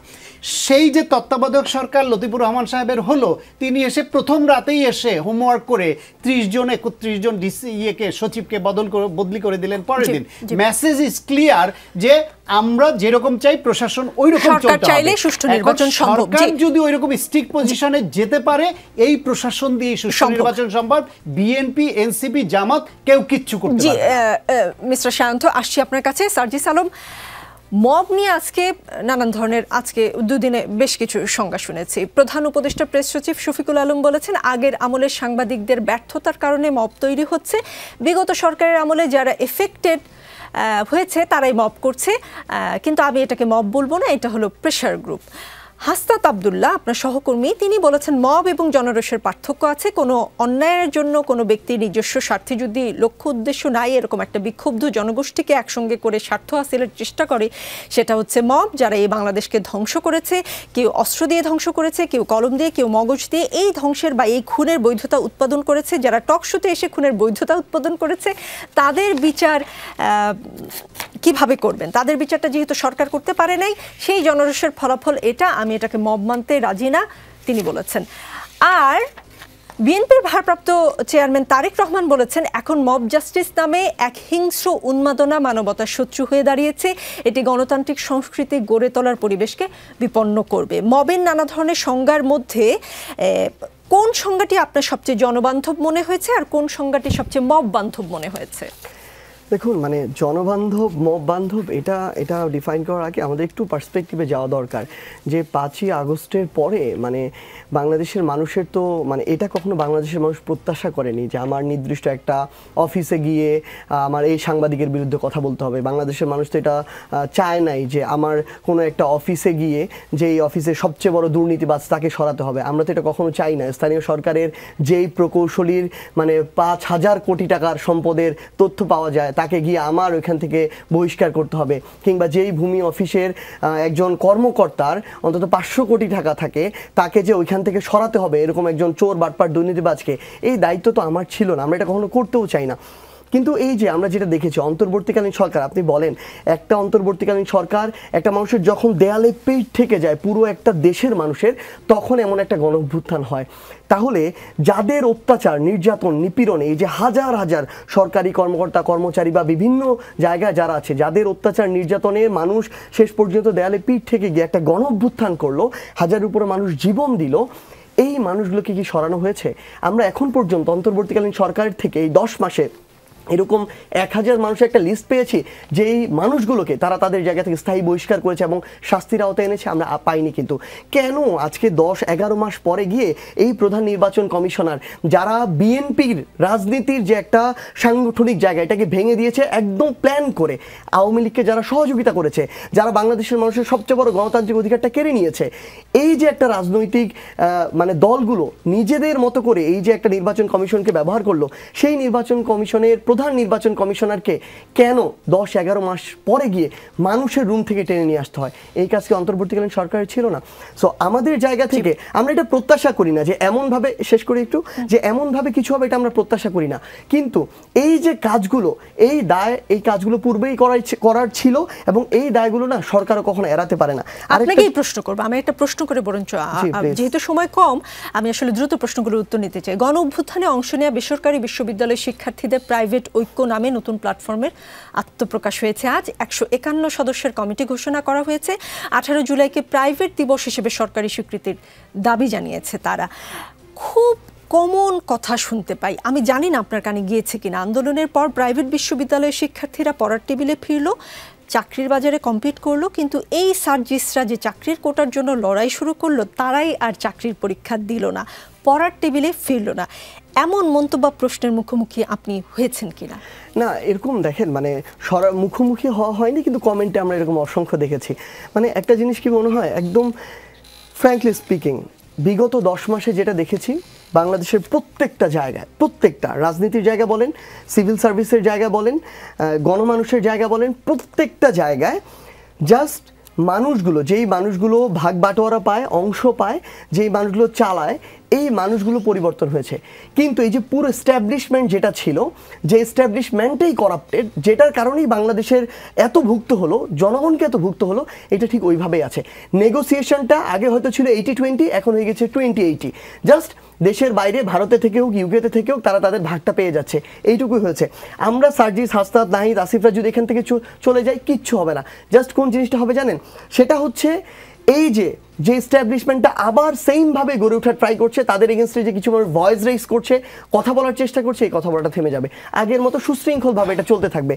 সেই যে তত্ত্বাবধায়ক সরকার লতিফুর রহমান সাহেবের হলো, তিনি এসে প্রথম রাতেই এসে হোমওয়ার্ক করে 30 জন 31 জন ডিসি সচিবকে বদলি করে দিলেন পরের দিন। মেসেজ ইজ ক্লিয়ার যে আমরা যেরকম চাই প্রশাসন ওইরকম চলতে হবে। সরকার যদি ওইরকম স্ট্রিক্ট পজিশনে যেতে পারে, এই প্রশাসন দিয়ে সুষ্ঠু নির্বাচন সম্ভব। বিএনপি, এনসিপি, জামাত কেউ কিচ্ছু করতে পারবে না। মিস্টার শান্ত, আসছি আপনার কাছে। সার্জিস আলম, মব নিয়ে আজকে নানান ধরনের আজকে দুদিনে বেশ কিছু সংজ্ঞা শুনেছি। প্রধান উপদেষ্টা প্রেস সচিব শফিকুল আলম বলেছেন আগের আমলের সাংবাদিকদের ব্যর্থতার কারণে মব তৈরি হচ্ছে, বিগত সরকারের আমলে যারা এফেক্টেড হয়েছে তারাই মব করছে, কিন্তু আমি এটাকে মব বলবো না, এটা হলো প্রেশার গ্রুপ। হাসনাত আবদুল্লাহ আপনার সহকর্মী, তিনি বলেছেন মব এবং জনরোষের পার্থক্য আছে, কোনো অন্যায়ের জন্য কোনো ব্যক্তির নিজস্ব স্বার্থে যদি লক্ষ্য উদ্দেশ্য নাই এরকম একটা বিক্ষুব্ধ জনগোষ্ঠীকে একসঙ্গে করে স্বার্থ হাসিলের চেষ্টা করে, সেটা হচ্ছে মব, যারা এই বাংলাদেশকে ধ্বংস করেছে, কেউ অস্ত্র দিয়ে ধ্বংস করেছে, কেউ কলম দিয়ে, কেউ মগজ দিয়ে এই ধ্বংসের বা এই খুনের বৈধতা উৎপাদন করেছে, যারা টকশোতে এসে খুনের বৈধতা উৎপাদন করেছে তাদের বিচার কিভাবে করবেন? তাদের বিচারটা যেহেতু সরকার করতে পারে নাই, সেই জনরোষের ফলাফল এটা, আমি এটাকে মব মানতে রাজি না, তিনি বলেছেন। আর বিএনপির ভারপ্রাপ্ত চেয়ারম্যান তারেক রহমান বলেছেন এখন মব জাস্টিস নামে এক হিংস্র উন্মাদনা মানবতার শত্রু হয়ে দাঁড়িয়েছে, এটি গণতান্ত্রিক সংস্কৃতি গড়ে তোলার পরিবেশকে বিপন্ন করবে। মবের নানা ধরনের সংজ্ঞার মধ্যে কোন সংজ্ঞাটি আপনার সবচেয়ে জনবান্ধব মনে হয়েছে আর কোন সংজ্ঞাটি সবচেয়ে মব বান্ধব মনে হয়েছে? দেখুন, মানে জনবান্ধব মব বান্ধব এটা ডিফাইন করার আগে আমাদের একটু পার্সপেক্টিভে যাওয়া দরকার যে 5ই আগস্টের পরে মানে বাংলাদেশের মানুষের তো মানে এটা কখনো বাংলাদেশের মানুষ প্রত্যাশা করেনি যে আমার নির্দিষ্ট একটা অফিসে গিয়ে আমার এই সাংবাদিকের বিরুদ্ধে কথা বলতে হবে। বাংলাদেশের মানুষ তো এটা চায় নাই যে আমার কোনো একটা অফিসে গিয়ে যে এই অফিসের সবচেয়ে বড় দুর্নীতিবাজ তাকে সরাতে হবে, আমরা তো এটা কখনো চাই না। স্থানীয় সরকারের যেই প্রকৌশলীর মানে 5,000 কোটি টাকার সম্পদের তথ্য পাওয়া যায় তাকে গিয়ে আমার ওইখান থেকে বহিষ্কার করতে হবে, কিংবা যেই ভূমি অফিসের একজন কর্মকর্তার অন্তত 500 কোটি টাকা থাকে তাকে যে ওইখান থেকে সরাতে হবে এরকম একজন চোর বাটপার দুর্নীতিবাজকে, এই দায়িত্ব তো আমার ছিল না, আমরা এটা কখনো করতেও চাই না। কিন্তু এই যে আমরা যেটা দেখেছি অন্তর্বর্তীকালীন সরকার, আপনি বলেন একটা অন্তর্বর্তীকালীন সরকার একটা মানুষের যখন দেয়ালে পিঠ থেকে যায় পুরো একটা দেশের মানুষের, তখন এমন একটা গণঅভ্যুত্থান হয়। তাহলে যাদের অত্যাচার নির্যাতন নিপীড়নে এই যে হাজার হাজার সরকারি কর্মকর্তা কর্মচারী বা বিভিন্ন জায়গায় যারা আছে যাদের অত্যাচার নির্যাতনে মানুষ শেষ পর্যন্ত দেয়ালে পিঠ থেকে গিয়ে একটা গণঅভ্যুত্থান করলো, হাজারের উপরে মানুষ জীবন দিল, এই মানুষগুলোকে কি সরানো হয়েছে? আমরা এখন পর্যন্ত অন্তর্বর্তীকালীন সরকারের থেকে এই 10 মাসে এরকম 1000 মানুষের একটা লিস্ট পেয়েছি যেই মানুষগুলোকে তারা তাদের জায়গা থেকে স্থায়ী বহিষ্কার করেছে এবং শাস্তির আওতায় এনেছে, আমরা পাইনি। কিন্তু কেন আজকে 10-11 মাস পরে গিয়ে এই প্রধান নির্বাচন কমিশনার যারা বিএনপির রাজনীতির যে একটা সাংগঠনিক জায়গা এটাকে ভেঙে দিয়েছে একদম প্ল্যান করে, আওয়ামী লীগকে যারা সহযোগিতা করেছে, যারা বাংলাদেশের মানুষের সবচেয়ে বড় গণতান্ত্রিক অধিকারটা কেড়ে নিয়েছে, এই যে একটা রাজনৈতিক মানে দলগুলো নিজেদের মতো করে এই যে একটা নির্বাচন কমিশনকে ব্যবহার করলো, সেই নির্বাচন কমিশনের প্রধান নির্বাচন কমিশনারকে কেন 10-11 মাস পরে গিয়ে মানুষের রুম থেকে টেনে নিয়ে আসতে হয়? এই কাজকে অন্তর্বর্তীকালীন সরকারের ছিল না। সো আমাদের জায়গা থেকে আমরা এটা প্রত্যাশা করি না যে এমনভাবে, শেষ করে একটু, যে এমনভাবে কিছু হবে এটা আমরা প্রত্যাশা করি না। কিন্তু এই যে কাজগুলো, এই দায় এই কাজগুলো পূর্বেই করার ছিল এবং এই দায়গুলো না সরকারও কখনো এড়াতে পারে না। আপনাকেই প্রশ্ন করবো, আমি একটা প্রশ্ন করে বরঞ্চ যেহেতু সময় কম আমি আসলে দ্রুত প্রশ্নগুলোর উত্তর নিতে চাই। গণ অভ্যুত্থানে অংশ নেওয়া বেসরকারি বিশ্ববিদ্যালয়ের শিক্ষার্থীদের প্রাইভেট ঐক্য নামে নতুন প্ল্যাটফর্মের আত্মপ্রকাশ হয়েছে। আজ 151 সদস্যের কমিটি ঘোষণা করা হয়েছে। 18 জুলাইকে প্রাইভেট দিবস হিসেবে সরকারি স্বীকৃতির দাবি জানিয়েছে তারা। খুব কমন কথা শুনতে পাই, আমি জানি না আপনার কানে গিয়েছে কিনা, আন্দোলনের পর প্রাইভেট বিশ্ববিদ্যালয়ের শিক্ষার্থীরা পড়ার টেবিলে ফিরলো, চাকরির বাজারে কম্পিট করলো, কিন্তু এই সার্জিসরা যে চাকরির কোটার জন্য লড়াই শুরু করলো তারাই আর চাকরির পরীক্ষা দিল না, পড়ার টেবিলে ফিরলো না। এমন মন্তব্য প্রশ্নের মুখোমুখি আপনি হয়েছেন কিনা? না, এরকম দেখেন মানে মুখোমুখি হওয়া হয়নি, কিন্তু কমেন্টে আমরা এরকম অসংখ্য দেখেছি। মানে একটা জিনিস কি মনে হয়, একদম ফ্র্যাঙ্কলি স্পিকিং, বিগত 10 মাসে যেটা দেখেছি বাংলাদেশের প্রত্যেকটা জায়গায়, প্রত্যেকটা রাজনীতির জায়গা বলেন, সিভিল সার্ভিসের জায়গা বলেন, গণমানুষের জায়গা বলেন, প্রত্যেকটা জায়গায় জাস্ট মানুষগুলো, যেই মানুষগুলো ভাগ বাটোয়ারা পায়, অংশ পায়, যেই মানুষগুলো চালায়, এই মানুষগুলো পরিবর্তন হয়েছে। কিন্তু এই যে পুরো এস্টাবলিশমেন্ট যেটা ছিল, যে এস্টাবলিশমেন্টেই করাপ্টেড, যেটার কারণেই বাংলাদেশের এত ভুক্ত হলো, জনগণকে এত ভুক্ত হলো, এটা ঠিক ওইভাবেই আছে। নেগোসিয়েশনটা আগে হয়তো ছিল 80-20, এখন হয়ে গেছে 20-80। জাস্ট দেশের বাইরে ভারতে থেকে হোক ইউকেতে থেকে হোক তারা তাদের ভাগটা পেয়ে যাচ্ছে, এইটুকুই হয়েছে। আমরা সার্জিস, হাসনাত, নাহিদ, আসিফরা যদি এখান থেকে চলে যাই কিচ্ছু হবে না। জাস্ট কোন জিনিসটা হবে জানেন, সেটা হচ্ছে এই যে এস্টাবলিশমেন্টটা আবার সেম ভাবে গড়ে ওঠার ট্রাই করছে, তাদের এগেনস্টে যে কিছু মানুষ ভয়েস রেইজ করছে, কথা বলার চেষ্টা করছে, এই কথা বলাটা থেমে যাবে। আগের মতো সুশৃঙ্খলভাবে এটা চলতে থাকবে।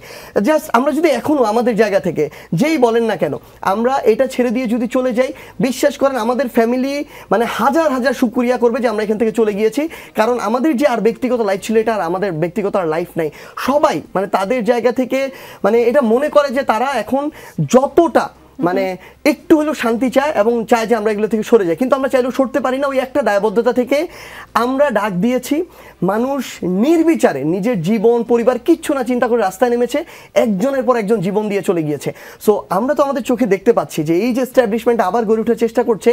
জাস্ট আমরা যদি এখনো আমাদের জায়গা থেকে যেই বলেন না কেন আমরা এটা ছেড়ে দিয়ে যদি চলে যাই, বিশ্বাস করেন আমাদের ফ্যামিলি মানে হাজার হাজার শুকরিয়া করবে যে আমরা এখান থেকে চলে গিয়েছি। কারণ আমাদের যে আর ব্যক্তিগত লাইফ ছিল, এটা আর আমাদের ব্যক্তিগত আর লাইফ নাই। সবাই মানে তাদের জায়গা থেকে মানে এটা মনে করে যে তারা এখন যতটা মানে একটু হলেও শান্তি চায় এবং চায় যে আমরা এগুলো থেকে সরে যাই, কিন্তু আমরা চাইলেও সরতে পারি না। ওই একটা দায়বদ্ধতা থেকে আমরা ডাক দিয়েছি। মানুষ নির্বিচারে নিজের জীবন পরিবার কিচ্ছু না চিন্তা করে রাস্তায় নেমেছে, একজনের পর একজন জীবন দিয়ে চলে গিয়েছে। সো আমরা তো আমাদের চোখে দেখতে পাচ্ছি যে এই যে এস্টাবলিশমেন্ট আবার গড়ে ওঠার চেষ্টা করছে,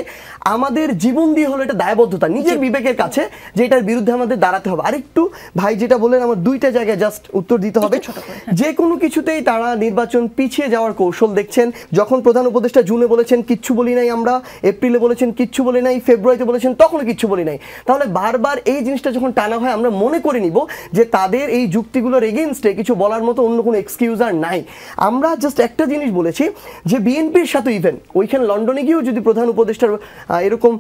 আমাদের জীবন দিয়ে হলো এটা দায়বদ্ধতা নিজের বিবেকের কাছে যে এটার বিরুদ্ধে আমাদের দাঁড়াতে হবে। আরেকটু ভাই যেটা বললেন, আমার দুইটা জায়গায় জাস্ট উত্তর দিতে হবে। যে কোনো কিছুতেই তারা নির্বাচন পিছিয়ে যাওয়ার কৌশল দেখছেন। যখন প্রধান উপদেষ্টা জুনে বলেছেন কিচ্ছু বলি নাই আমরা, এপ্রিলে বলেছেন কিচ্ছু বলি নাই, ফেব্রুয়ারিতে বলেছেন তখনও কিচ্ছু বলি নাই, তাহলে বারবার এই জিনিসটা যখন টানা হয় আমরা মনে করে নিব যে তাদের এই যুক্তিগুলোর এগেইনস্টে কিছু বলার মতো অন্য কোনো এক্সকিউজ আর নাই। আমরা জাস্ট একটা জিনিস বলেছি যে বিএনপির সাথে ইভেন ওইখানে লন্ডনে গিয়েও যদি প্রধান উপদেষ্টার এরকম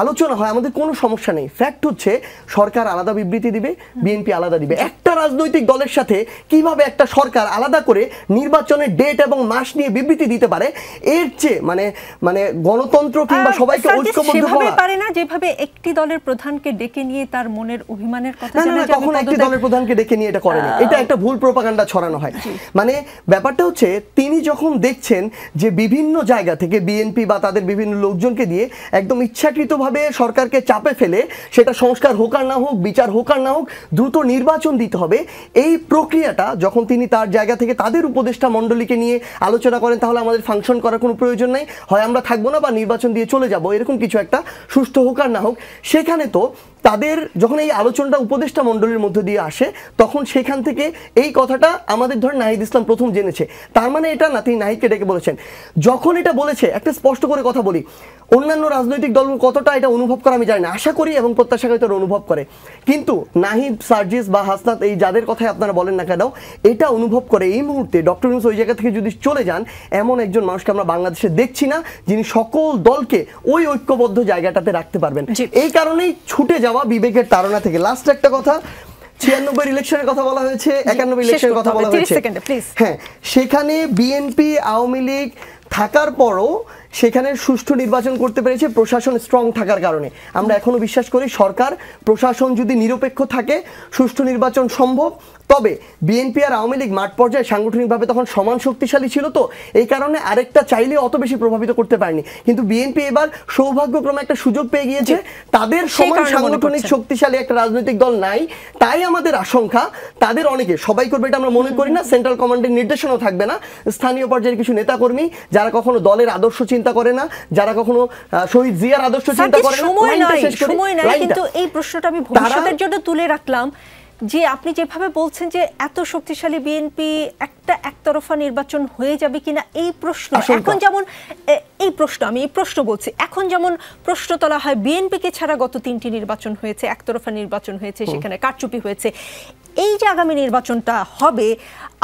আলোচনা হয় আমাদের কোনো সমস্যা নেই। ফ্যাক্ট হচ্ছে সরকার আলাদা বিবৃতি দিবে, বিএনপি আলাদা দিবে। একটা রাজনৈতিক দলের সাথে কিভাবে একটা সরকার আলাদা করে নির্বাচনের ডেট এবং মাস নিয়ে বিবৃতি দিতে পারে, এর চেয়ে মানে মানে গণতন্ত্র কিংবা সবাইকে ঐক্যবদ্ধ করা পারে না যেভাবে একটি দলের প্রধানকে ডেকে নিয়ে তার মনের অভিমানের কথা জানা যায়। কখনো একটি দলের প্রধানকে ডেকে নিয়ে এটা করেনি, এটা একটা ভুল প্রোপাগান্ডা ছড়ানো হয়। মানে ব্যাপারটা হচ্ছে তিনি যখন দেখছেন যে বিভিন্ন জায়গা থেকে বিএনপি বা তাদের বিভিন্ন লোকজনকে দিয়ে একদম ইচ্ছাকৃতভাবে সরকারকে চাপে ফেলে, সেটা সংস্কার হোক আর না হোক, বিচার হোক আর না হোক, দ্রুত নির্বাচন দিতে হবে, এই প্রক্রিয়াটা যখন তিনি তার জায়গা থেকে তাদের উপদেষ্টা মণ্ডলীকে নিয়ে আলোচনা করেন, তাহলে আমাদের ফাংশন করার কোনো প্রয়োজন নাই, হয় আমরা থাকবো না বা নির্বাচন দিয়ে চলে যাব, এরকম কিছু একটা সুষ্ঠু হোক আর না হোক। সেখানে তো তাদের যখন এই আলোচনাটা উপদেষ্টা মণ্ডলীর মধ্যে দিয়ে আসে, তখন সেখান থেকে এই কথাটা আমাদের ধরেন নাহিদ ইসলাম প্রথম জেনেছে। তার মানে এটা না তিনি নাহিদকে ডেকে বলেছেন। যখন এটা বলেছে, একটা স্পষ্ট করে কথা বলি, অন্যান্য রাজনৈতিক দল কতটা এটা অনুভব করে আমি জানি না, আশা করি এবং প্রত্যাশা করি তারা অনুভব করে, কিন্তু নাহিদ, সার্জিস বা হাসনাত এই যাদের কথাই আপনারা বলেন না কেন, এটা অনুভব করে এই মুহূর্তে ডক্টর ইউনূস ওই জায়গা থেকে যদি চলে যান, এমন একজন মানুষকে আমরা বাংলাদেশে দেখছি না যিনি সকল দলকে ওই ঐক্যবদ্ধ জায়গাটাতে রাখতে পারবেন। এই কারণেই ছুটে যাওয়া বিবেকের তাড়না থেকে। লাস্ট একটা কথা, 96 ইলেকশনের কথা বলা হয়েছে, 91 ইলেকশনের কথা বলা হয়েছে। হ্যাঁ, সেখানে বিএনপি আওয়ামী লীগ থাকার পরও সেখানে সুষ্ঠু নির্বাচন করতে পেরেছে প্রশাসন স্ট্রং থাকার কারণে। আমরা এখনো বিশ্বাস করি সরকার প্রশাসন যদি নিরপেক্ষ থাকে সুষ্ঠু নির্বাচন সম্ভব। তবে বিএনপি আর আওয়ামী লীগ মাঠ পর্যায়ে সাংগঠনিকভাবে তখন সমান শক্তিশালী ছিল, তো এই কারণে আরেকটা চাইলে অত বেশি প্রভাবিত করতে পারেনি। কিন্তু বিএনপি এবার সৌভাগ্যক্রমে একটা সুযোগ পেয়ে গিয়েছে, তাদের সমান সাংগঠনিক শক্তিশালী একটা রাজনৈতিক দল নাই। তাই আমাদের আশঙ্কা তাদের অনেকে, সবাই করবে এটা আমরা মনে করি না, সেন্ট্রাল কমান্ডের নির্দেশনাও থাকবে না, স্থানীয় পর্যায়ের কিছু নেতাকর্মী যারা কখনো দলের আদর্শ চিন্তা করে না, যারা কখনো শহীদ জিয়ার আদর্শ চিন্তা করে না, সময় নাই। কিন্তু এই প্রশ্নটা আমি ভবিষ্যতের জন্য তুলে রাখলাম যে আপনি যেভাবে বলছেন যে এত শক্তিশালী বিএনপি একটা একতরফা নির্বাচন হয়ে যাবে কিনা, এই প্রশ্ন এখন যেমন আমি এই প্রশ্ন বলছি, এখন যেমন প্রশ্ন তোলা হয় বিএনপিকে ছাড়া গত 3টি নির্বাচন হয়েছে, একতরফা নির্বাচন হয়েছে, সেখানে কারচুপি হয়েছে, এই যে আগামী নির্বাচনটা হবে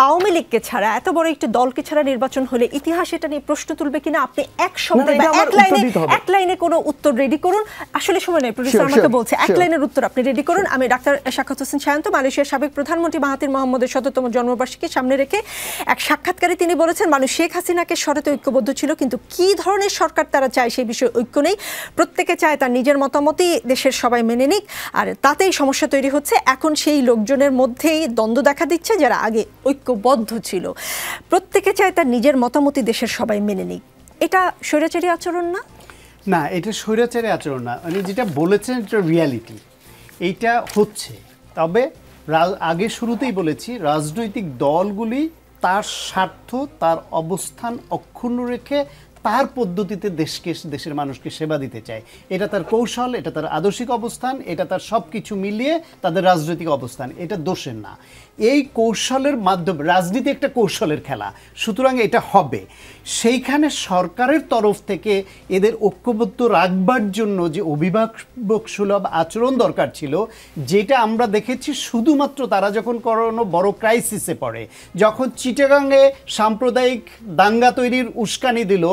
আওয়ামী লীগকে ছাড়া, এত বড় একটি দলকে ছাড়া নির্বাচন হলে ইতিহাস এটা নিয়ে প্রশ্ন তুলবে কিনা, আপনি এক শব্দে বা এক লাইনে কোনো উত্তর রেডি করুন। আসলে সময় নেই, প্রডিউসার আমাকে বলছে এক লাইনের উত্তর আপনি রেডি করুন। আমি ডাক্তার সাখাওয়াত হোসেন শায়ন্ত, মালয়েশিয়ার সাবেক প্রধানমন্ত্রী মাহাথির মোহাম্মদের 100তম জন্মবার্ষিকী সামনে রেখে এক সাক্ষাৎকারে তিনি বলেছেন মানুষ শেখ হাসিনাকে সরাতে ঐক্যবদ্ধ ছিল, কিন্তু কি ধরনের সরকার তারা চায় সেই বিষয়ে ঐক্য নেই, প্রত্যেকে চায় তার নিজের মতামতই দেশের সবাই মেনে নিক, আর তাতেই সমস্যা তৈরি হচ্ছে। এখন সেই লোকজনের মধ্যেই দ্বন্দ্ব দেখা দিচ্ছে যারা আগে ঐক্যবদ্ধ ছিল, প্রত্যেকে চায় তার নিজের মতামতই দেশের সবাই মেনে নিক। এটা স্বৈরাচারী আচরণ না? না, এটা স্বৈরাচারী আচরণ না, মানে যেটা বলেছেন এটা রিয়ালিটি, এইটা হচ্ছে। তবে আগে শুরুতেই বলেছি রাজনৈতিক দলগুলি তার স্বার্থ, তার অবস্থান অক্ষুণ্ণ রেখে তার পদ্ধতিতে দেশের মানুষকে সেবা দিতে চায়। এটা তার কৌশল, এটা তার আদর্শিক অবস্থান, এটা তার সব কিছু মিলিয়ে তাদের রাজনৈতিক অবস্থান, এটা দোষের না। এই কৌশলের মাধ্যমে রাজনীতি একটা কৌশলের খেলা, সুতরাং এটা হবে। সেইখানে সরকারের তরফ থেকে এদের ঐক্যবদ্ধ রাখবার জন্য যে অভিভাবক সুলভ আচরণ দরকার ছিল, যেটা আমরা দেখেছি শুধুমাত্র তারা যখন কোনো বড় ক্রাইসিসে পড়ে, যখন চিটাগাংয়ে সাম্প্রদায়িক দাঙ্গা তৈরির উস্কানি দিল,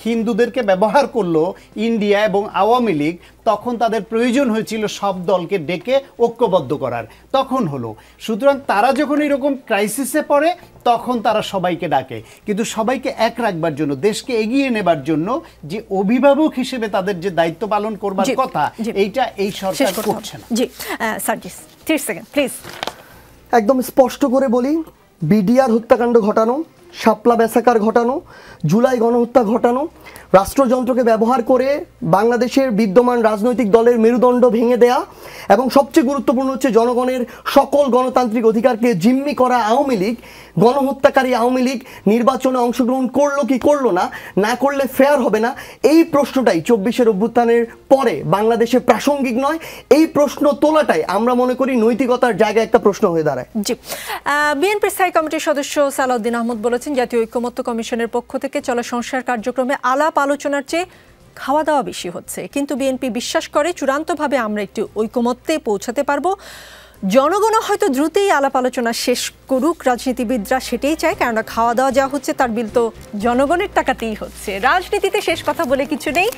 হিন্দুদেরকে ব্যবহার করলো ইন্ডিয়া এবং আওয়ামী লীগ, তখন তাদের প্রয়োজন হয়েছিল সব দলকে ডেকে ঐক্যবদ্ধ করার, তখন হলো। সুতরাং তারা যখন এরকম ক্রাইসিসে পড়ে তখন তারা সবাইকে ডাকে, কিন্তু সবাইকে এক রাখবার জন্য, দেশকে এগিয়ে নেবার জন্য যে অভিভাবক হিসেবে তাদের যে দায়িত্ব পালন করবার কথা, এইটা এই সরকার করছে না। জি সার্জিস 30 সেকেন্ড প্লিজ। একদম স্পষ্ট করে বলি, বিডিআর হত্যাকাণ্ড ঘটানো, শাপলা ব্যাসাকার ঘটানো, জুলাই গণহত্যা ঘটানো, রাষ্ট্রযন্ত্রকে ব্যবহার করে বাংলাদেশের বিদ্যমান রাজনৈতিক দলের মেরুদণ্ড ভেঙে দেয়া, এবং সবচেয়ে গুরুত্বপূর্ণ হচ্ছে জনগণের সকল গণতান্ত্রিক অধিকারকে জিম্মি করা আওয়ামী লীগ, গণহত্যাকারী আওয়ামী লীগ নির্বাচনে অংশগ্রহণ করলো কি করলো না, না করলে ফেয়ার হবে না, এই প্রশ্নটাই 24-এর অভ্যুত্থানের পরে বাংলাদেশে প্রাসঙ্গিক নয়। এই প্রশ্ন তোলাটাই আমরা মনে করি নৈতিকতার জায়গায় একটা প্রশ্ন হয়ে দাঁড়ায়। জি, বিএনপি স্থায়ী কমিটির সদস্য সালাউদ্দিন আহমদ বলেছেন, জাতীয় ঐকমত্য কমিশনের পক্ষ থেকে চলা সংস্কার কার্যক্রমে আলাপ আলোচনার চেয়ে খাওয়া দাওয়া বেশি হচ্ছে, কিন্তু বিএনপি বিশ্বাস করে চূড়ান্তভাবে আমরা একটি ঐকমত্যে পৌঁছাতে পারবো। জনগণ হয়তো দ্রুতই আলাপ আলোচনা শেষ করুক, রাজনীতিবিদরা সেটাই চায়, কেননা খাওয়া দাওয়া যা হচ্ছে তার বিল তো জনগণের টাকাতেই হচ্ছে। রাজনীতিতে শেষ কথা বলে কিছু নেই।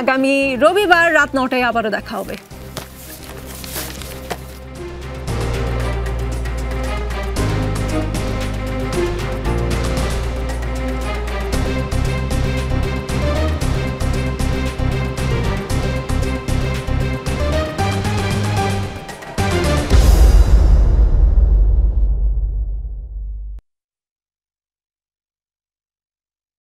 আগামী রবিবার রাত 9টায় আবারও দেখা হবে।